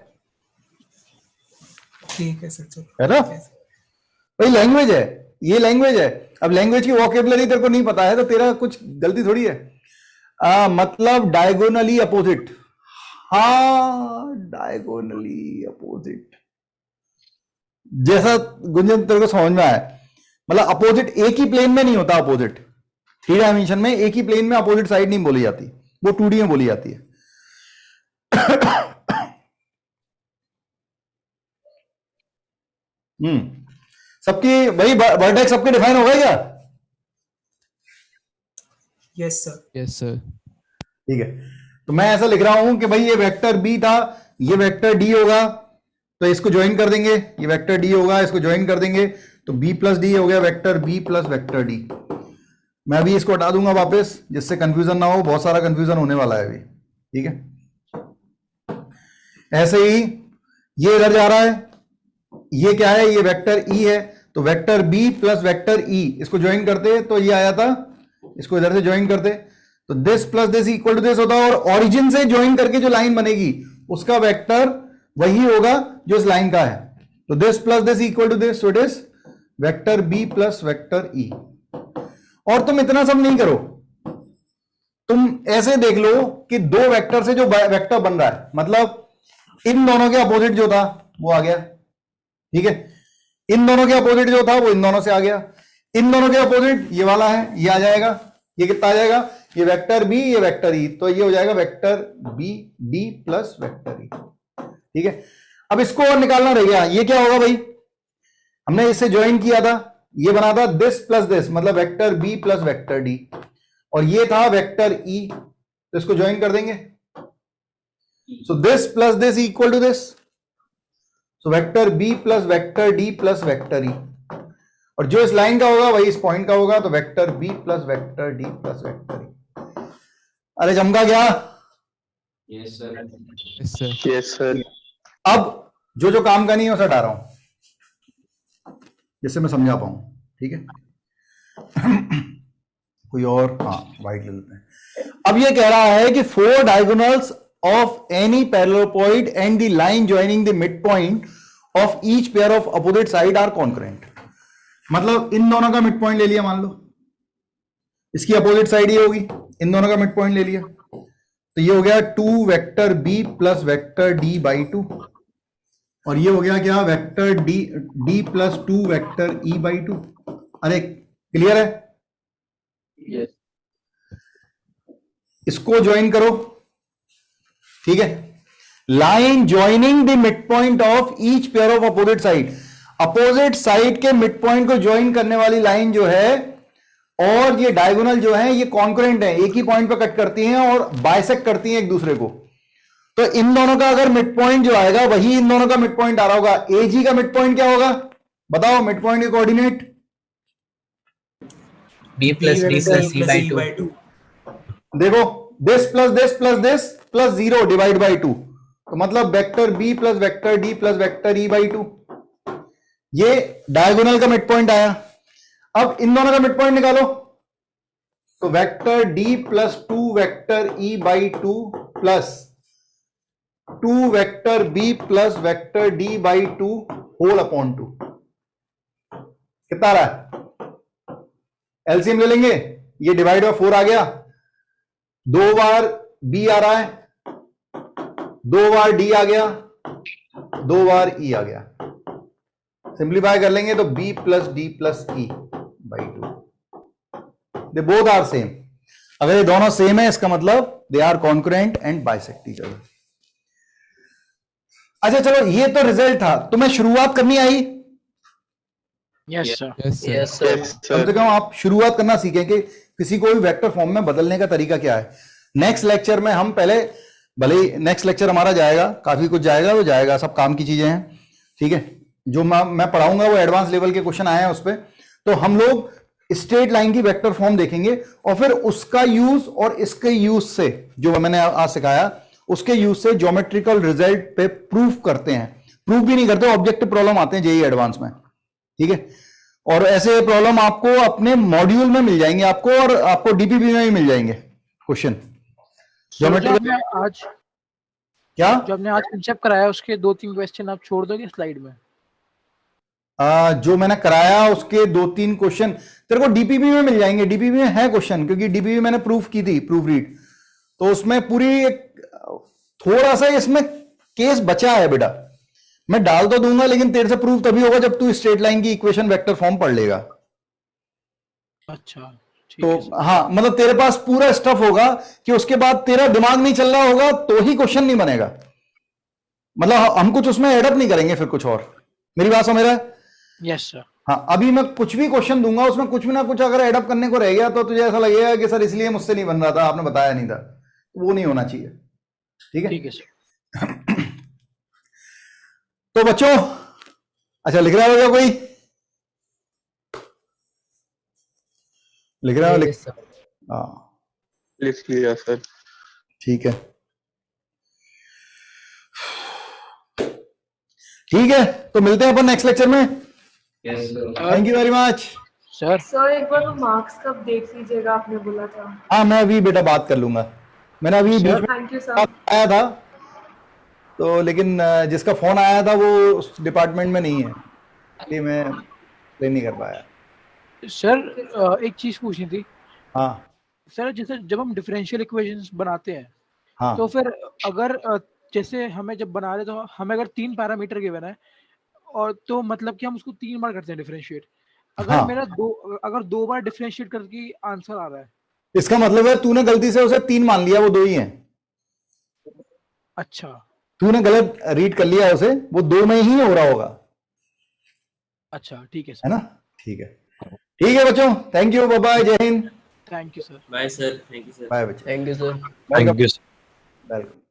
ठीक है सर, चलो है ना, भाई लैंग्वेज है, ये लैंग्वेज है। अब लैंग्वेज की वोकेबुलरी तेरे को नहीं पता है तो तेरा कुछ गलती थोड़ी है। मतलब डायगोनली अपोजिट, हाँ डायगोनली अपोजिट, जैसा गुंजन तेरे को समझ में आया, मतलब अपोजिट एक ही प्लेन में नहीं होता। अपोजिट थ्री डायमेंशन में एक ही प्लेन में अपोजिट साइड नहीं बोली जाती, वो 2D में बोली जाती है। सबकी भाई वर्टेक्स सबके डिफाइन हो गए क्या? Yes sir. Yes sir. ठीक है, तो मैं ऐसा लिख रहा हूं कि भाई ये वेक्टर बी था, ये वेक्टर डी होगा, तो इसको ज्वाइन कर देंगे, ये वेक्टर डी होगा, इसको ज्वाइन कर देंगे, तो बी प्लस डी हो गया vector B plus vector d. मैं अभी इसको हटा दूंगा वापस, जिससे कंफ्यूजन ना हो, बहुत सारा कंफ्यूजन होने वाला है अभी। ठीक है, ऐसे ही ये इधर जा रहा है, ये क्या है, ये वेक्टर ई है, तो vector B plus vector e, इसको ज्वाइन करते तो ये आया था, इसको इधर से ज्वाइन करते तो this plus this equal to this होता, और ओरिजिन से ज्वाइन करके जो लाइन बनेगी उसका वेक्टर वही होगा जो इस लाइन का है। तो this plus this equal to this, so it is vector B plus vector e. और तुम इतना सब नहीं करो, तुम ऐसे देख लो कि दो वेक्टर से जो वेक्टर बन रहा है, मतलब इन दोनों के अपोजिट जो था वो आ गया। ठीक है, इन दोनों के अपोजिट जो था वो इन दोनों से आ गया, इन दोनों के अपोजिट ये वाला है, ये आ जाएगा, ये कितना आ जाएगा, ये वेक्टर बी, ये वेक्टर ई, तो ये हो जाएगा vector b d plus vector e. ठीक है, अब इसको और निकालना रह गया, ये क्या होगा भाई, हमने इससे ज्वाइन किया था, ये बना था दिस प्लस दिस, मतलब vector B plus vector d, और ये था वेक्टर ई, तो इसको ज्वाइन कर देंगे, so this plus this equal to this, so vector B plus vector D plus vector e, और जो इस लाइन का होगा वही इस पॉइंट का होगा, तो vector B plus vector D plus vector e. अरे चमका क्या? Yes, sir. Yes, sir. Yes, sir. अब जो जो काम का नहीं है उसे हटा रहा हूं जिससे मैं समझा पाऊं, ठीक है। कोई और, हाँ वाइट ले लेते हैं। अब ये कह रहा है कि 4 diagonals of any parallelepiped and the line joining the mid point of each pair of opposite side are concurrent. मतलब इन दोनों का मिड पॉइंट ले लिया, मान लो इसकी अपोजिट साइड ये होगी, इन दोनों का मिड पॉइंट ले लिया, तो ये हो गया 2 vector B plus vector d by 2, और ये हो गया क्या, vector D plus 2 vector e by 2। अरे क्लियर है? Yes. इसको ज्वाइन करो, ठीक है। Line joining the mid point of each pair of opposite side, opposite side के मिड पॉइंट को ज्वाइन करने वाली लाइन जो है और ये डायगोनल जो है ये कॉन्करेंट है, एक ही पॉइंट पर कट करती हैं और बाइसेक्ट करती हैं एक दूसरे को। तो इन दोनों का अगर मिड पॉइंट जो आएगा वही इन दोनों का मिड पॉइंट आ रहा होगा। एजी का मिड पॉइंट क्या होगा बताओ, मिड पॉइंट के coordinate b plus d plus c by 2. देखो, this plus this plus this plus 0 divide by 2, तो मतलब vector B plus vector D plus vector e by 2, ये डायगोनल का मिड पॉइंट आया। अब इन दोनों का मिड पॉइंट निकालो, तो vector D plus 2 vector e by 2 plus 2 vector B plus vector d by 2 whole upon 2 कितना आ रहा है? एलसीएम ले लेंगे, ये डिवाइड बाय 4 आ गया, 2 बार बी आ रहा है, 2 बार डी आ गया, 2 बार ई आ गया, सिंप्लीफाई कर लेंगे तो B plus D plus E by 2, they both are same. अगर ये दोनों सेम है इसका मतलब they are concurrent and bisect each other. अच्छा चलो, ये तो रिजल्ट था, तुम्हें शुरुआत करनी आई? Yes sir. Yes, sir. Yes, sir. कम से कम आप शुरुआत करना सीखें कि किसी को भी वेक्टर फॉर्म में बदलने का तरीका क्या है। नेक्स्ट लेक्चर में हम पहले, भले ही नेक्स्ट लेक्चर हमारा जाएगा, काफी कुछ जाएगा, वो जाएगा, सब काम की चीजें हैं, ठीक है। जो मैं पढ़ाऊंगा वो एडवांस लेवल के क्वेश्चन आए हैं उस पर, तो हम लोग स्ट्रेट लाइन की वेक्टर फॉर्म देखेंगे और फिर उसका यूज और इसके यूज से, जो मैंने आज सिखाया उसके यूज से ज्योमेट्रिकल रिजल्ट पे प्रूफ करते हैं। प्रूफ भी नहीं करते, ऑब्जेक्टिव प्रॉब्लम आते हैं जेईई एडवांस में, ठीक है। और ऐसे प्रॉब्लम आपको अपने मॉड्यूल में मिल जाएंगे आपको, और आपको डीपीपी में भी मिल जाएंगे क्वेश्चन ज्योमेट्रिकल। आज क्या जो आपने आज कंसेप्ट कराया उसके 2-3 क्वेश्चन आप छोड़ दोगे स्लाइड में? जो मैंने कराया उसके 2-3 क्वेश्चन तेरे को डीपीपी में मिल जाएंगे। डीपीपी में है क्वेश्चन, क्योंकि डीपीपी मैंने प्रूफ की थी, प्रूफ रीड, तो उसमें पूरी एक थोड़ा सा इसमें केस बचा है बेटा, मैं डाल तो दूंगा लेकिन तेरे से प्रूफ तभी होगा जब तू स्ट्रेट लाइन की इक्वेशन वेक्टर फॉर्म पढ़ लेगा। अच्छा तो हाँ, मतलब तेरे पास पूरा स्टफ होगा कि उसके बाद तेरा दिमाग नहीं चल रहा होगा तो ही क्वेश्चन नहीं बनेगा। मतलब हम कुछ उसमें एडअप नहीं करेंगे फिर कुछ और। मेरी बात समझ रहा है? Yes sir. हाँ, अभी मैं कुछ भी क्वेश्चन दूंगा उसमें कुछ भी ना कुछ अगर एडअप करने को रह गया तो तुझे ऐसा लगेगा कि सर इसलिए मुझसे नहीं बन रहा था, आपने बताया नहीं था। वो नहीं होना चाहिए, ठीक है? ठीक है सर। तो बच्चों, अच्छा लिख रहा होगा कोई? लिख रहा हो? हाँ लिख लिया सर। ठीक है, ठीक है, तो मिलते हैं अपन नेक्स्ट लेक्चर में। Yes, sir. Thank you very much sir. Sir एक बार वो मार्क्स कब देख लीजिएगा, आपने बोला था। हाँ, मैं अभी बेटा बात कर लूंगा। मैंने अभी बीच में थैंक यू सर। आया था तो, लेकिन जिसका फोन आया था वो उस डिपार्टमेंट में नहीं है, इसलिए मैं प्ले नहीं कर पाया। सर एक चीज पूछनी थी। हाँ सर, जैसे जब हम डिफरेंशियल इक्वेशंस बनाते हैं, हाँ, तो फिर अगर जैसे हमें जब बना रहे तो हमें अगर 3 पैरामीटर गिवन है और तो मतलब कि हम उसको 3 बार करते हैं डिफरेंशिएट। अगर हाँ। मेरा अगर 2 बार डिफरेंशिएट करके आंसर आ रहा है, इसका मतलब है तूने गलती से उसे 3 मान लिया, वो 2 ही हैं। अच्छा तूने गलत रीड कर लिया उसे, वो 2 में ही हो रहा होगा। अच्छा ठीक है है सर। ना? ठीक है, ठीक है बच्चों, थैंक यू, बाय बाय, जय हिंद, thank you sir. Bye sir, thank you sir. Bye बच्चों, thank you sir. Thank you. Welcome.